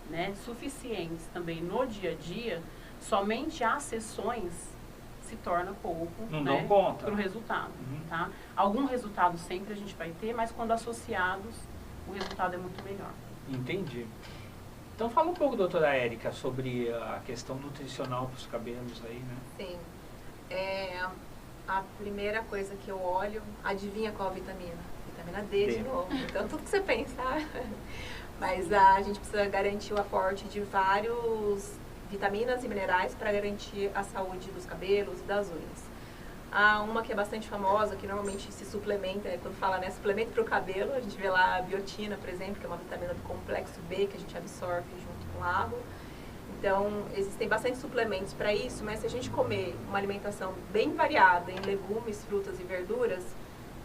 né, suficientes também no dia a dia, somente as sessões se torna pouco, não né, dão conta para o resultado. Tá? Algum resultado sempre a gente vai ter, mas quando associados, o resultado é muito melhor. Entendi. Então fala um pouco, doutora Érica, sobre a questão nutricional para os cabelos aí, né? Sim. A primeira coisa que eu olho, adivinha qual vitamina? Vitamina D de novo. Então, tudo que você pensar. Mas a gente precisa garantir o aporte de vários vitaminas e minerais para garantir a saúde dos cabelos e das unhas. Há uma que é bastante famosa, que normalmente se suplementa, quando fala, né, suplemento para o cabelo, a gente vê lá a biotina, por exemplo, que é uma vitamina do complexo B, que a gente absorve junto com água. Então, existem bastante suplementos para isso, mas se a gente comer uma alimentação bem variada em legumes, frutas e verduras,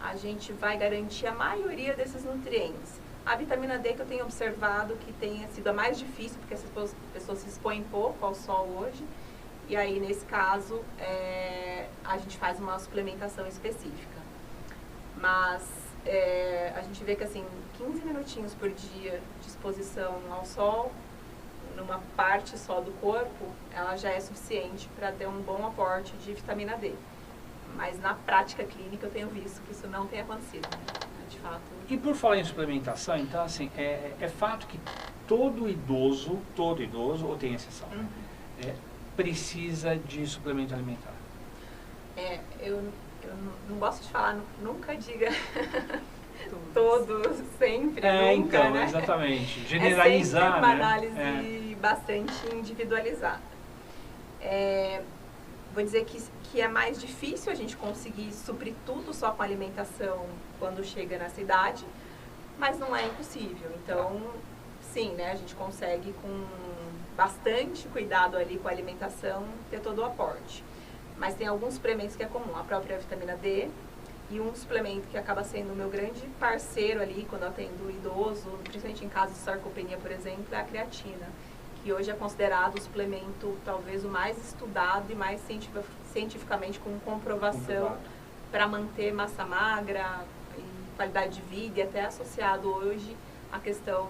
a gente vai garantir a maioria desses nutrientes. A vitamina D que eu tenho observado que tenha sido a mais difícil, porque as pessoas se expõem pouco ao sol hoje, e aí, nesse caso, a gente faz uma suplementação específica. Mas a gente vê que, assim, 15 minutinhos por dia de exposição ao sol, numa parte só do corpo, ela já é suficiente para ter um bom aporte de vitamina D. Mas na prática clínica eu tenho visto que isso não tem acontecido, né? De fato. E por falar em suplementação, então assim, é fato que todo idoso, ou tem exceção, precisa de suplemento alimentar? Eu não gosto de falar, nunca diga todos, sempre, nunca, então, né? Exatamente. Generalizar, é sempre uma né? análise bastante individualizada. Vou dizer que é mais difícil a gente conseguir suprir tudo só com alimentação quando chega nessa idade, mas não é impossível. Então, sim, né, a gente consegue com bastante cuidado ali com a alimentação ter todo o aporte. Mas tem alguns suplementos que é comum, a própria vitamina D, e um suplemento que acaba sendo o meu grande parceiro ali quando eu atendo idoso, principalmente em casos de sarcopenia, por exemplo, é a creatina, que hoje é considerado o suplemento talvez o mais estudado e mais cientificamente com comprovação para manter massa magra e qualidade de vida, e até associado hoje à questão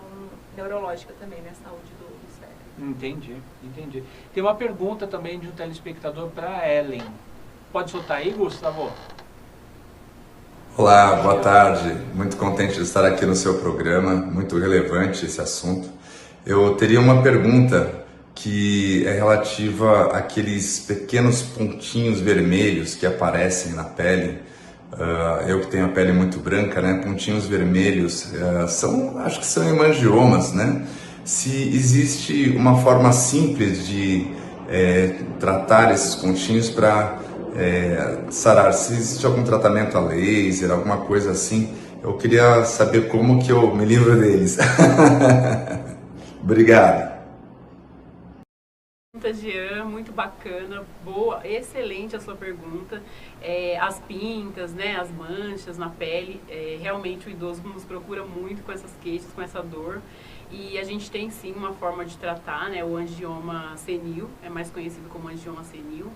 neurológica também, né, saúde do cérebro. Entendi. Tem uma pergunta também de um telespectador para a Ellen. Pode soltar aí, Gustavo? Olá, boa tarde. Muito contente de estar aqui no seu programa, muito relevante esse assunto. Eu teria uma pergunta que é relativa àqueles pequenos pontinhos vermelhos que aparecem na pele. Eu que tenho a pele muito branca, né? Pontinhos vermelhos acho que são hemangiomas, né? Se existe uma forma simples de tratar esses pontinhos para sarar, se existe algum tratamento a laser, alguma coisa assim, eu queria saber como que eu me livro deles. Obrigado. Jean, muito bacana, boa, excelente a sua pergunta. As pintas, né, as manchas na pele, realmente o idoso nos procura muito com essas queixas, com essa dor. E a gente tem sim uma forma de tratar, né, o angioma senil, é mais conhecido como angioma senil.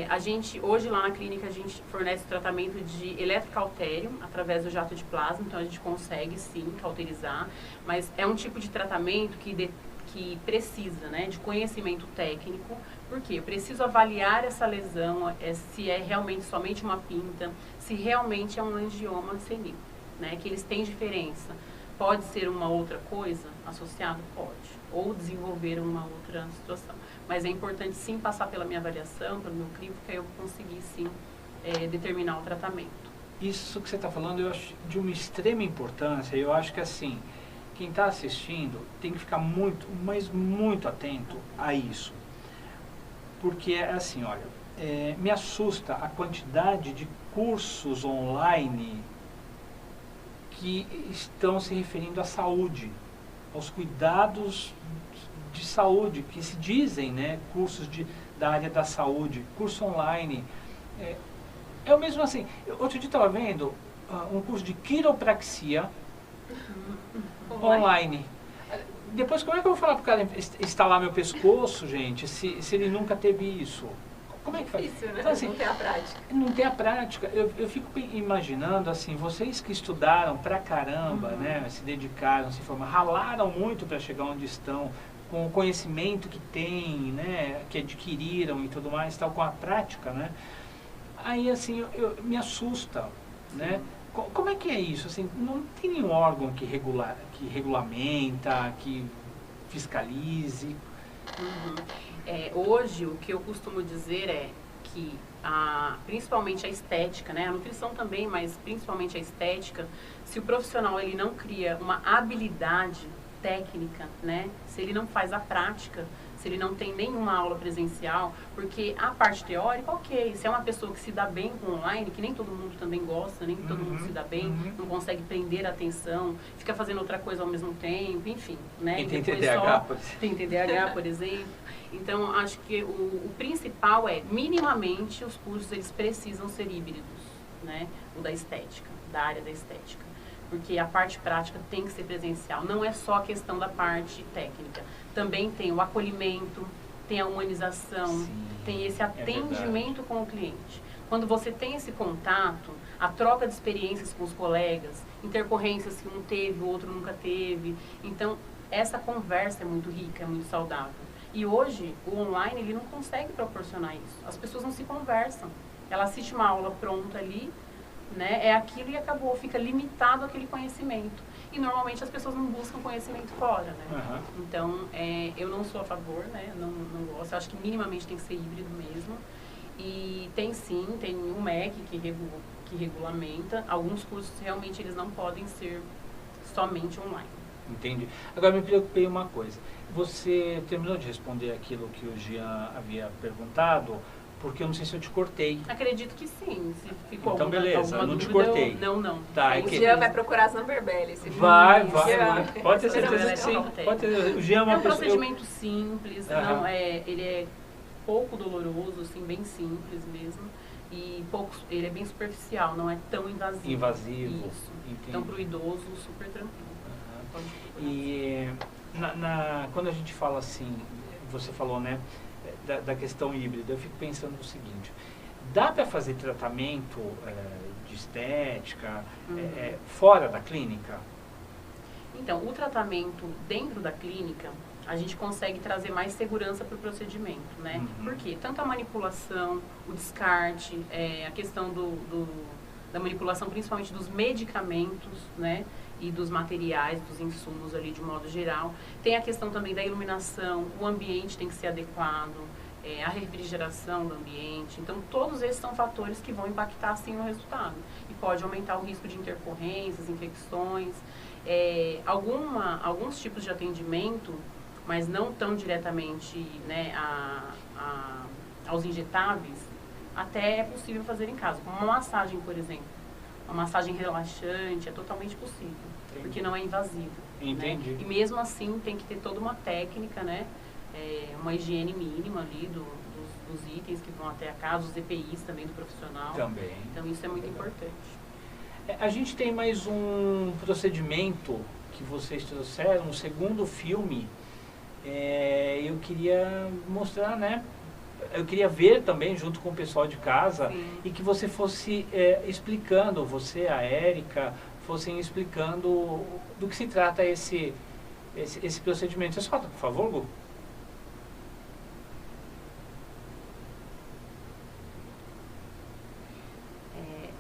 A gente, hoje lá na clínica, a gente fornece o tratamento de eletrocautério através do jato de plasma, então a gente consegue sim cauterizar, mas é um tipo de tratamento que precisa, né, de conhecimento técnico, porque eu preciso avaliar essa lesão, se é realmente somente uma pinta, se realmente é um angioma senil, né, que eles têm diferença. Pode ser uma outra coisa associada? Pode. Ou desenvolver uma outra situação. Mas é importante sim passar pela minha avaliação, pelo meu crivo, que aí eu conseguir sim determinar o tratamento. Isso que você está falando eu acho de uma extrema importância. Eu acho que assim, quem está assistindo tem que ficar muito, mas muito atento a isso. Porque assim, olha, me assusta a quantidade de cursos online que estão se referindo à saúde, aos cuidados de saúde, que se dizem, né, cursos da área da saúde, curso online. É o mesmo assim, outro dia estava vendo um curso de quiropraxia online. Depois, como é que eu vou falar para o cara instalar meu pescoço, gente, se ele nunca teve isso? Como é que faz? Difícil, né? Então, assim, Não tem a prática. não tem a prática. Eu fico imaginando, assim, vocês que estudaram pra caramba, né, se dedicaram, se formaram, ralaram muito para chegar onde estão, com o conhecimento que têm, né, que adquiriram e tudo mais, tal, com a prática, né? Aí, assim, me assusta, né? Como é que é isso? Assim, não tem nenhum órgão que regulamenta, que fiscalize? Hoje, o que eu costumo dizer é que, principalmente a estética, né? A nutrição também, mas principalmente a estética, se o profissional ele não cria uma habilidade técnica, né? Se ele não faz a prática, se ele não tem nenhuma aula presencial, porque a parte teórica, ok, se é uma pessoa que se dá bem com online, que nem todo mundo também gosta, nem todo mundo se dá bem, não consegue prender a atenção, fica fazendo outra coisa ao mesmo tempo, enfim, né? E tem TDAH, tem TDAH, por exemplo. Então, acho que o principal é, minimamente, os cursos eles precisam ser híbridos, né? O da estética, da área da estética. Porque a parte prática tem que ser presencial. Não é só a questão da parte técnica. Também tem o acolhimento, tem a humanização, Sim, tem esse atendimento com o cliente. Quando você tem esse contato, a troca de experiências com os colegas, intercorrências que um teve, o outro nunca teve. Então, essa conversa é muito rica, é muito saudável. E hoje, o online, ele não consegue proporcionar isso. As pessoas não se conversam. Ela assiste uma aula pronta ali, né? É aquilo e acabou, fica limitado aquele conhecimento. E normalmente as pessoas não buscam conhecimento fora, né? Então, eu não sou a favor, né? Não gosto. Eu acho que minimamente tem que ser híbrido mesmo. E tem sim, tem um MEC que regulamenta. Alguns cursos realmente eles não podem ser somente online. Entendi. Agora me preocupei uma coisa. Você terminou de responder aquilo que o Jean havia perguntado, porque eu não sei se eu te cortei. Acredito que sim. Se ficou então, beleza, eu não te cortei. Não. Tá, O Jean vai procurar as number belly. Vai. Pode ter certeza que sim. Pode ter. O Jean é uma pessoa... procedimento simples, ele é pouco doloroso, assim, bem simples mesmo. E ele é bem superficial, não é tão invasivo. Isso. Entendi. Então, para o idoso, super tranquilo. E quando a gente fala assim, você falou, né, da questão híbrida, eu fico pensando no seguinte: dá para fazer tratamento de estética fora da clínica? Então, o tratamento dentro da clínica, a gente consegue trazer mais segurança para o procedimento, né? Porque tanto a manipulação, o descarte, a questão da manipulação, principalmente dos medicamentos, né? E dos materiais, dos insumos ali de modo geral. Tem a questão também da iluminação, o ambiente tem que ser adequado, a refrigeração do ambiente. Então, todos esses são fatores que vão impactar, sim, no resultado. E pode aumentar o risco de intercorrências, infecções. Alguns tipos de atendimento, mas não tão diretamente, né, aos injetáveis, até é possível fazer em casa. Como uma massagem, por exemplo. Uma massagem relaxante é totalmente possível, porque não é invasivo. Entendi. Né? E mesmo assim tem que ter toda uma técnica, né? Uma higiene mínima ali dos itens que vão até a casa, os EPIs também do profissional. Também. Então isso é muito importante. A gente tem mais um procedimento que vocês trouxeram, um segundo filme. Eu queria mostrar, né? Eu queria ver também junto com o pessoal de casa. Sim. E que você fosse explicando, você, a Érica, fossem explicando do que se trata esse procedimento. Você solta, por favor, Gu?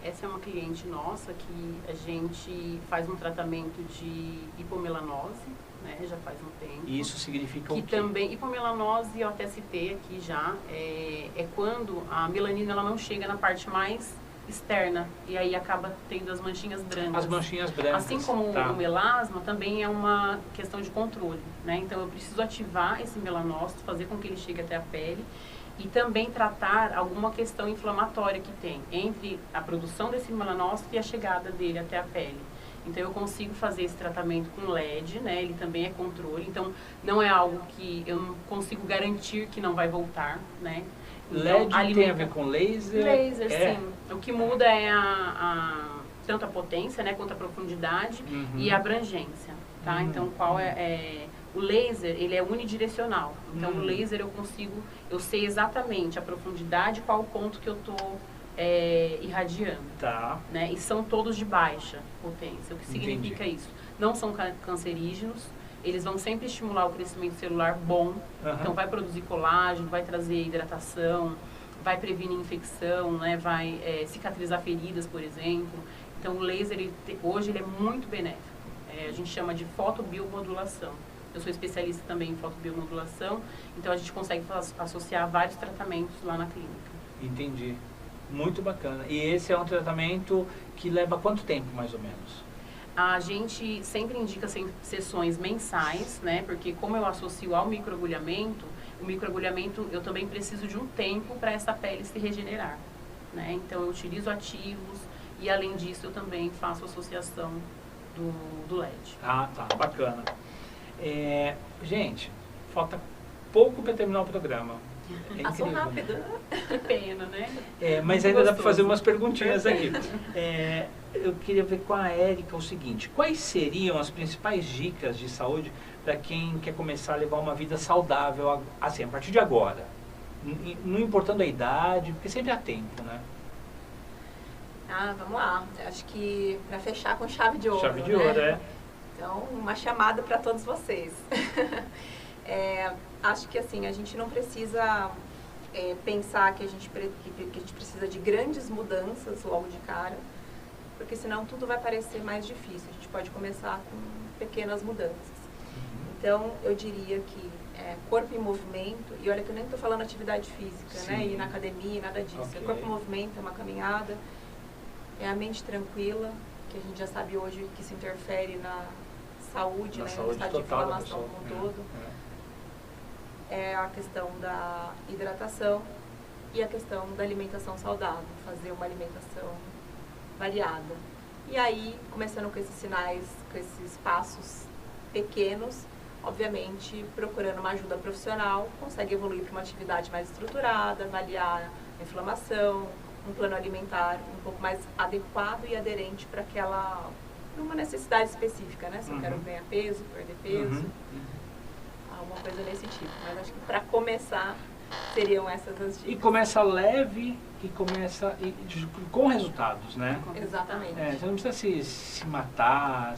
Essa é uma cliente nossa que a gente faz um tratamento de hipomelanose, né, já faz um tempo. E isso significa o quê? Também, hipomelanose, eu até citei aqui já, é quando a melanina ela não chega na parte mais externa e aí acaba tendo as manchinhas brancas. As manchinhas brancas. Assim como o melasma, também é uma questão de controle, né? Então eu preciso ativar esse melanócito, fazer com que ele chegue até a pele E também tratar alguma questão inflamatória que tem entre a produção desse melanócito e a chegada dele até a pele. Então eu consigo fazer esse tratamento com LED, né? Ele também é controle, então não é algo que eu não consigo garantir que não vai voltar, né? Então, LED tem a ver com laser? Laser, sim. O que muda é tanto a potência, né, quanto a profundidade e a abrangência, tá? Então o laser, ele é unidirecional. Então o laser eu sei exatamente a profundidade, qual o ponto que eu estou irradiando. Tá. Né? E são todos de baixa potência. O que significa isso? Não são cancerígenos, eles vão sempre estimular o crescimento celular bom, então vai produzir colágeno, vai trazer hidratação, vai prevenir infecção, né? Vai cicatrizar feridas, por exemplo. Então o laser, hoje, ele é muito benéfico. A gente chama de fotobiomodulação. Eu sou especialista também em fotobiomodulação, então a gente consegue associar vários tratamentos lá na clínica. Entendi. Muito bacana. E esse é um tratamento que leva quanto tempo, mais ou menos? A gente sempre indica sessões mensais, né? Porque como eu associo ao microagulhamento, o microagulhamento eu também preciso de um tempo para essa pele se regenerar, né? Então eu utilizo ativos e além disso eu também faço associação do LED. Ah, tá. Bacana. Gente, falta pouco para terminar o programa. É Passou incrível, rápido. né? Que pena, né? Mas ainda dá para fazer umas perguntinhas aqui. Eu queria ver com a Érica o seguinte: quais seriam as principais dicas de saúde para quem quer começar a levar uma vida saudável, assim, a partir de agora? Não importando a idade, porque sempre há tempo, né? Vamos lá. Acho que para fechar com chave de ouro. Chave de ouro, né? Então, uma chamada para todos vocês. Acho que assim, a gente não precisa pensar que a gente precisa de grandes mudanças logo de cara, porque senão tudo vai parecer mais difícil. A gente pode começar com pequenas mudanças. Então, eu diria que corpo em movimento, e olha que eu nem estou falando atividade física, né? Ir na academia, nada disso. Okay. Corpo em movimento é uma caminhada, é a mente tranquila, que a gente já sabe hoje que isso interfere na saúde, né? No estado de inflamação como um todo. É a questão da hidratação e a questão da alimentação saudável, fazer uma alimentação variada. E aí, começando com esses sinais, com esses passos pequenos, obviamente, procurando uma ajuda profissional, consegue evoluir para uma atividade mais estruturada, avaliar a inflamação, um plano alimentar um pouco mais adequado e aderente para uma necessidade específica, né? Se eu quero ganhar peso, perder peso, alguma coisa desse tipo. Mas acho que para começar seriam essas as dicas. E começa leve e começa com resultados, né? Exatamente. Você não precisa se matar,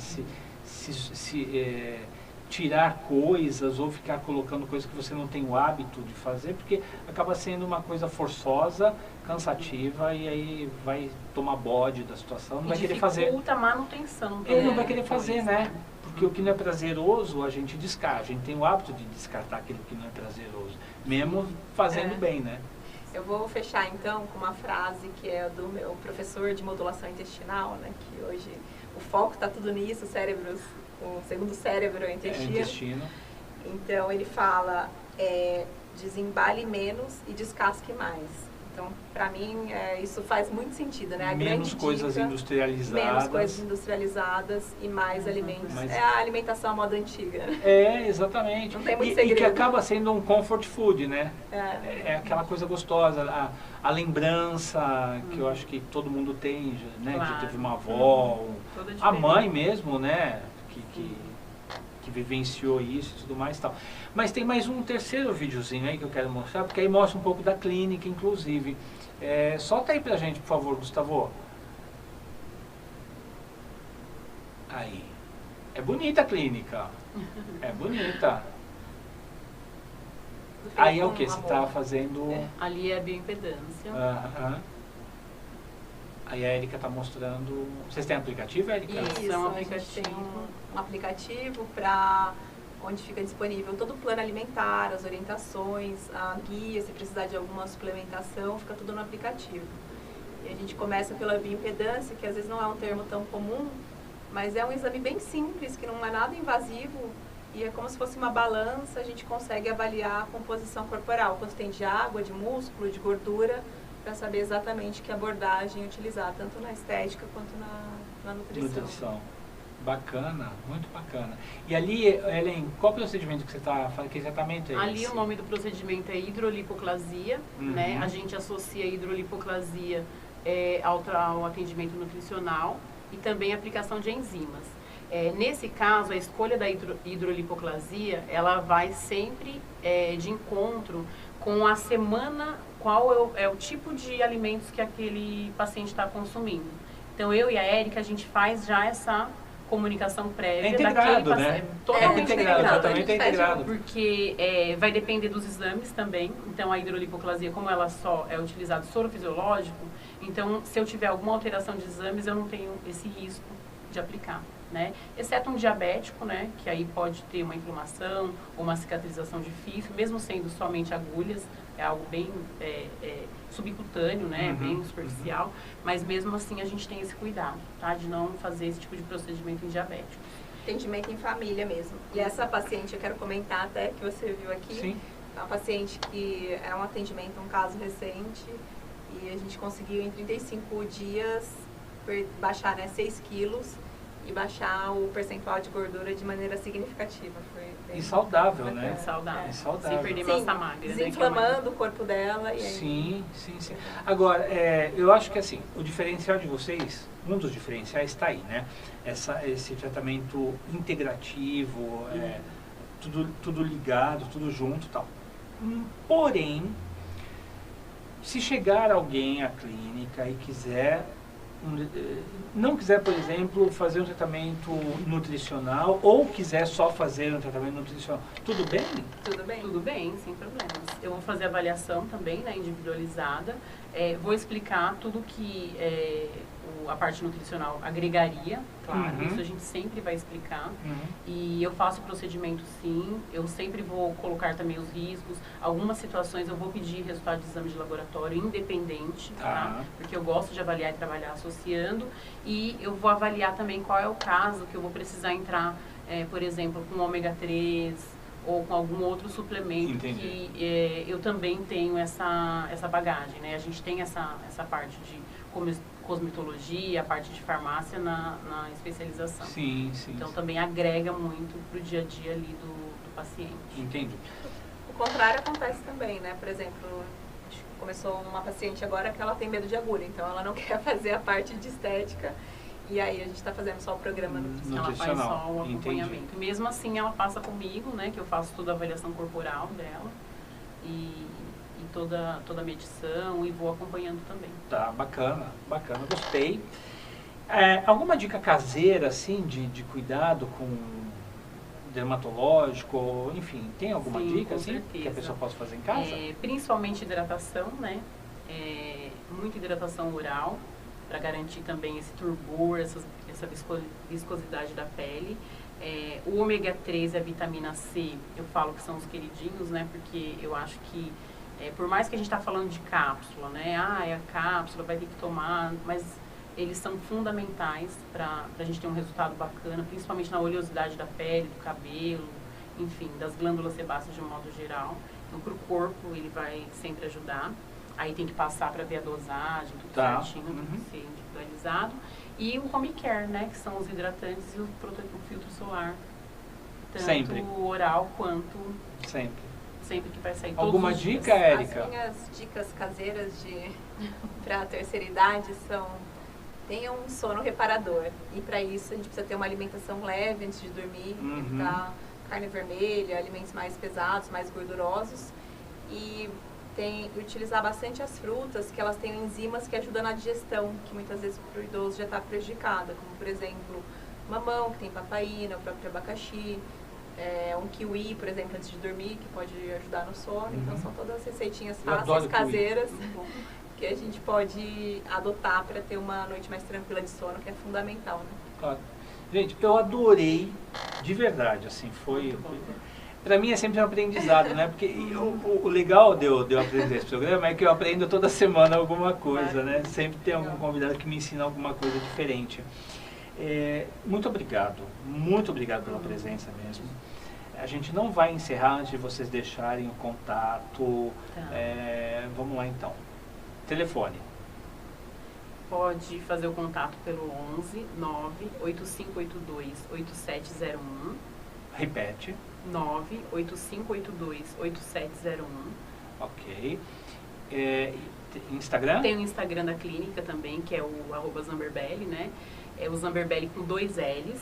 tirar coisas ou ficar colocando coisas que você não tem o hábito de fazer, porque acaba sendo uma coisa forçosa, cansativa, e aí vai tomar bode da situação, não vai querer fazer. Dificulta a manutenção. Não vai querer fazer, né? Porque o que não é prazeroso, a gente descarta. A gente tem o hábito de descartar aquilo que não é prazeroso, mesmo fazendo bem, né? Eu vou fechar, então, com uma frase que é do meu professor de modulação intestinal, né? Que hoje o foco está tudo nisso, o segundo cérebro é o intestino. Então, ele fala, desembale menos e descasque mais. Então, para mim, isso faz muito sentido, né? Menos coisas industrializadas. Menos coisas industrializadas e mais alimentos. É a alimentação à moda antiga. Exatamente. Não tem muito segredo. E que acaba sendo um comfort food, né? É aquela coisa gostosa, a lembrança que eu acho que todo mundo tem, né? Claro. Que teve uma avó, a mãe mesmo, né? Que vivenciou isso e tudo mais e tal. Mas tem mais um terceiro videozinho aí que eu quero mostrar, porque aí mostra um pouco da clínica, inclusive. Solta aí pra gente, por favor, Gustavo. Aí. É bonita a clínica. É bonita. Aí é o que? Você tá fazendo... Ali é a bioimpedância. Aí a Érica está mostrando... Vocês têm aplicativo, Érica? Isso, é um a gente aplicativo. tem um aplicativo para onde fica disponível todo o plano alimentar, as orientações, a guia, se precisar de alguma suplementação, fica tudo no aplicativo. E a gente começa pela bioimpedância, que às vezes não é um termo tão comum, mas é um exame bem simples, que não é nada invasivo e é como se fosse uma balança, a gente consegue avaliar a composição corporal, quanto tem de água, de músculo, de gordura, para saber exatamente que abordagem utilizar, tanto na estética quanto na nutrição. Bacana, muito bacana. E ali, Helen, qual procedimento que você está falando? Que tratamento é esse? Ali o nome do procedimento é hidrolipoclasia, né? A gente associa a hidrolipoclasia ao atendimento nutricional e também a aplicação de enzimas. Nesse caso, a escolha da hidrolipoclasia, ela vai sempre de encontro com a semana, qual é o tipo de alimentos que aquele paciente está consumindo. Então, eu e a Érica, a gente faz já essa comunicação prévia. É integrado, né? Totalmente integrado. Totalmente integrado. Porque vai depender dos exames também. Então, a hidrolipoclasia, como ela só é utilizada soro fisiológico, então, se eu tiver alguma alteração de exames, eu não tenho esse risco de aplicar, né? Exceto um diabético, né? Que aí pode ter uma inflamação ou uma cicatrização difícil, mesmo sendo somente agulhas, é algo bem subcutâneo, né? Bem superficial, mas mesmo assim a gente tem esse cuidado, tá? De não fazer esse tipo de procedimento em diabéticos. Atendimento em família mesmo. E essa paciente, eu quero comentar até, que você viu aqui, Sim. é uma paciente que é um atendimento, um caso recente, e a gente conseguiu em 35 dias baixar 6 quilos e baixar o percentual de gordura de maneira significativa. Foi bem E saudável, né? Saudável. Saudável. Sem perder Sim, massa magra. desinflamando o corpo dela. E aí... Sim. Agora, eu acho que assim, o diferencial de vocês, um dos diferenciais está aí, né? Esse tratamento integrativo, tudo ligado, tudo junto e tal. Porém, se chegar alguém à clínica e não quiser, por exemplo, fazer um tratamento nutricional ou quiser só fazer um tratamento nutricional, tudo bem? Tudo bem. Tudo bem, sem problemas. Eu vou fazer avaliação também, né, individualizada. Vou explicar tudo que a parte nutricional agregaria, claro, isso a gente sempre vai explicar. E eu faço o procedimento sim, eu sempre vou colocar também os riscos. Algumas situações eu vou pedir resultado de exame de laboratório independente, tá? Porque eu gosto de avaliar e trabalhar associando. E eu vou avaliar também qual é o caso que eu vou precisar entrar, por exemplo, com ômega 3 ou com algum outro suplemento. Entendi. Que eu também tenho essa bagagem, né? A gente tem essa parte de cosmetologia, a parte de farmácia na especialização. Sim. Então também agrega muito para o dia a dia ali do paciente. Entendi. O contrário acontece também, né? Por exemplo, começou uma paciente agora que ela tem medo de agulha, então ela não quer fazer a parte de estética. E aí a gente está fazendo só o programa nutricional. Ela faz só o acompanhamento. Entendi. Mesmo assim, ela passa comigo, né? Que eu faço toda a avaliação corporal dela e toda a medição e vou acompanhando também. Tá, bacana, gostei. Alguma dica caseira, assim, de cuidado com dermatológico, enfim, tem alguma dica, assim, que a pessoa possa fazer em casa? Principalmente hidratação, né? Muita hidratação oral, para garantir também esse turgor, essa viscosidade da pele. O ômega 3 e a vitamina C, eu falo que são os queridinhos, né? Porque eu acho que, por mais que a gente está falando de cápsula, né? É a cápsula, vai ter que tomar, mas eles são fundamentais para a gente ter um resultado bacana, principalmente na oleosidade da pele, do cabelo, enfim, das glândulas sebáceas de um modo geral. Então, para o corpo, ele vai sempre ajudar. Aí tem que passar para ver a dosagem, tudo certinho, tudo ser individualizado. E o home care, né? Que são os hidratantes e o filtro solar. Tanto Sempre. oral quanto... Sempre que vai sair. Alguma todos os dica, dias. Érica? As minhas dicas caseiras para a terceira idade são: tenha um sono reparador. E para isso a gente precisa ter uma alimentação leve antes de dormir, evitar carne vermelha, alimentos mais pesados, mais gordurosos. E utilizar bastante as frutas, que elas têm enzimas que ajudam na digestão, que muitas vezes o idoso já está prejudicada, como por exemplo mamão, que tem papaína, o próprio abacaxi, um kiwi, por exemplo, antes de dormir, que pode ajudar no sono. Então são todas receitinhas fáceis, caseiras, que a gente pode adotar para ter uma noite mais tranquila de sono, que é fundamental, né? Claro. Gente, eu adorei, de verdade, assim, foi... Para mim é sempre um aprendizado, né? Porque o legal de eu aprender esse programa é que eu aprendo toda semana alguma coisa, né? Sempre tem algum convidado que me ensina alguma coisa diferente. Muito obrigado pela presença mesmo. A gente não vai encerrar antes de vocês deixarem o contato. Tá. Vamos lá então. Telefone. Pode fazer o contato pelo 11 98582 8701. Repete. 98582 8701. Ok. Instagram? Tem o Instagram da clínica também, que é o @Zamberbelli, né? É o Zamberbelli com 2 L's.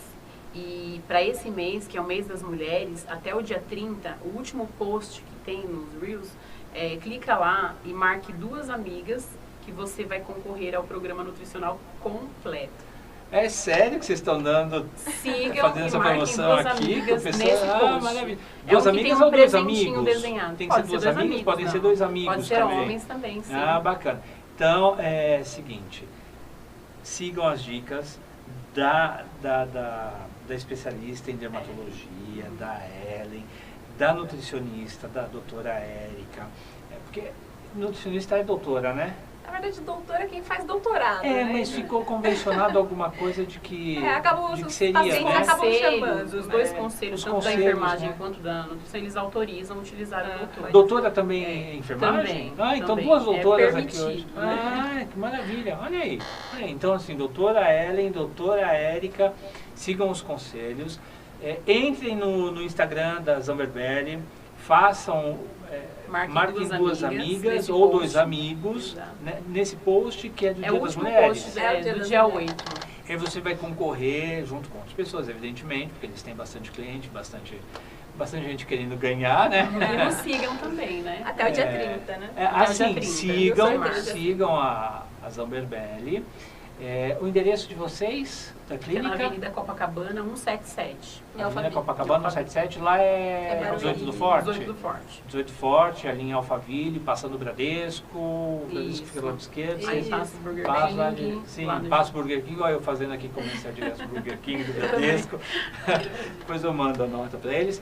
E para esse mês, que é o mês das mulheres, até o dia 30, o último post que tem nos Reels, clica lá e marque 2 amigas que você vai concorrer ao programa nutricional completo. É sério que vocês estão dando, Sigam fazendo e essa marquem promoção 2 aqui? amigas Pessoa, nesse post. maravilha. É 2 um que amigas tem um ou 2 presentinho amigos? desenhado. Tem que ser Pode 2 ser 2 amigos? amigos, Podem ser não. 2 amigos Pode ser também. homens também, sim. Ah, bacana. Então, seguinte, sigam as dicas da especialista em dermatologia, da Ellen, da nutricionista, da doutora Érica. Porque nutricionista é doutora, né? Na verdade, doutora é quem faz doutorado, né? Mas ficou convencionado alguma coisa de que, os que seria, pacientes né? acabam chamando. Os 2 né? conselhos, Os tanto conselhos, da enfermagem né? quanto da nutrição, eles autorizam utilizar o doutor. Doutora também é enfermagem? Também. Então também. 2 doutoras aqui permitido, hoje. né? Que maravilha. Olha aí. Então, assim, doutora Ellen, doutora Érica, sigam os conselhos. Entrem no Instagram da Zamberbelli, façam... marquem 2 amigas ou 2 amigos, né, nesse post que é do Dia das Mulheres. Post, do dia 8. Aí você vai concorrer junto com outras pessoas, evidentemente, porque eles têm bastante cliente, bastante gente querendo ganhar, né? E nos sigam também, né? Até o dia 30, né? Assim, sigam Sigam a Zamberbelli. O endereço de vocês, da É clínica? na Avenida Copacabana 177. Avenida Copacabana 177, lá é 18 do Forte? 18 do Forte. 18 do Forte, ali em Alphaville, passando o Bradesco, o Bradesco fica do lado esquerdo. Aí passa o Burger Passa lá King. sim, lá no- passa o Burger King, olha eu fazendo aqui comercial direto do Burger King, do Bradesco. Depois eu mando a nota para eles.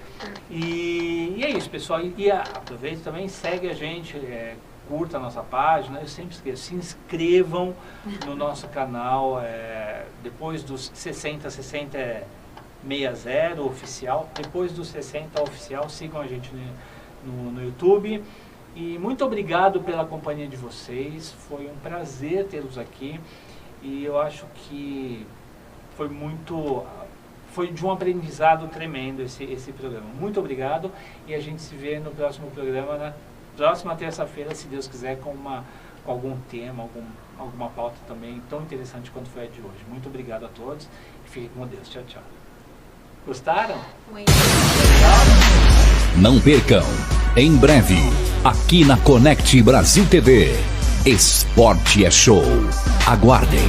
E é isso, pessoal. E aproveita também, segue a gente, curta a nossa página, eu sempre esqueço, se inscrevam no nosso canal, depois dos 60 é 60 oficial, depois dos 60 oficial, sigam a gente no YouTube. E muito obrigado pela companhia de vocês, foi um prazer tê-los aqui e eu acho que foi de um aprendizado tremendo esse programa. Muito obrigado e a gente se vê no próximo programa, na próxima terça-feira, se Deus quiser, com algum tema, alguma pauta também tão interessante quanto foi a de hoje. Muito obrigado a todos e fiquem com Deus. Tchau, tchau. Gostaram? Muito. Não percam, em breve, aqui na Connect Brasil TV, Esporte é Show. Aguardem.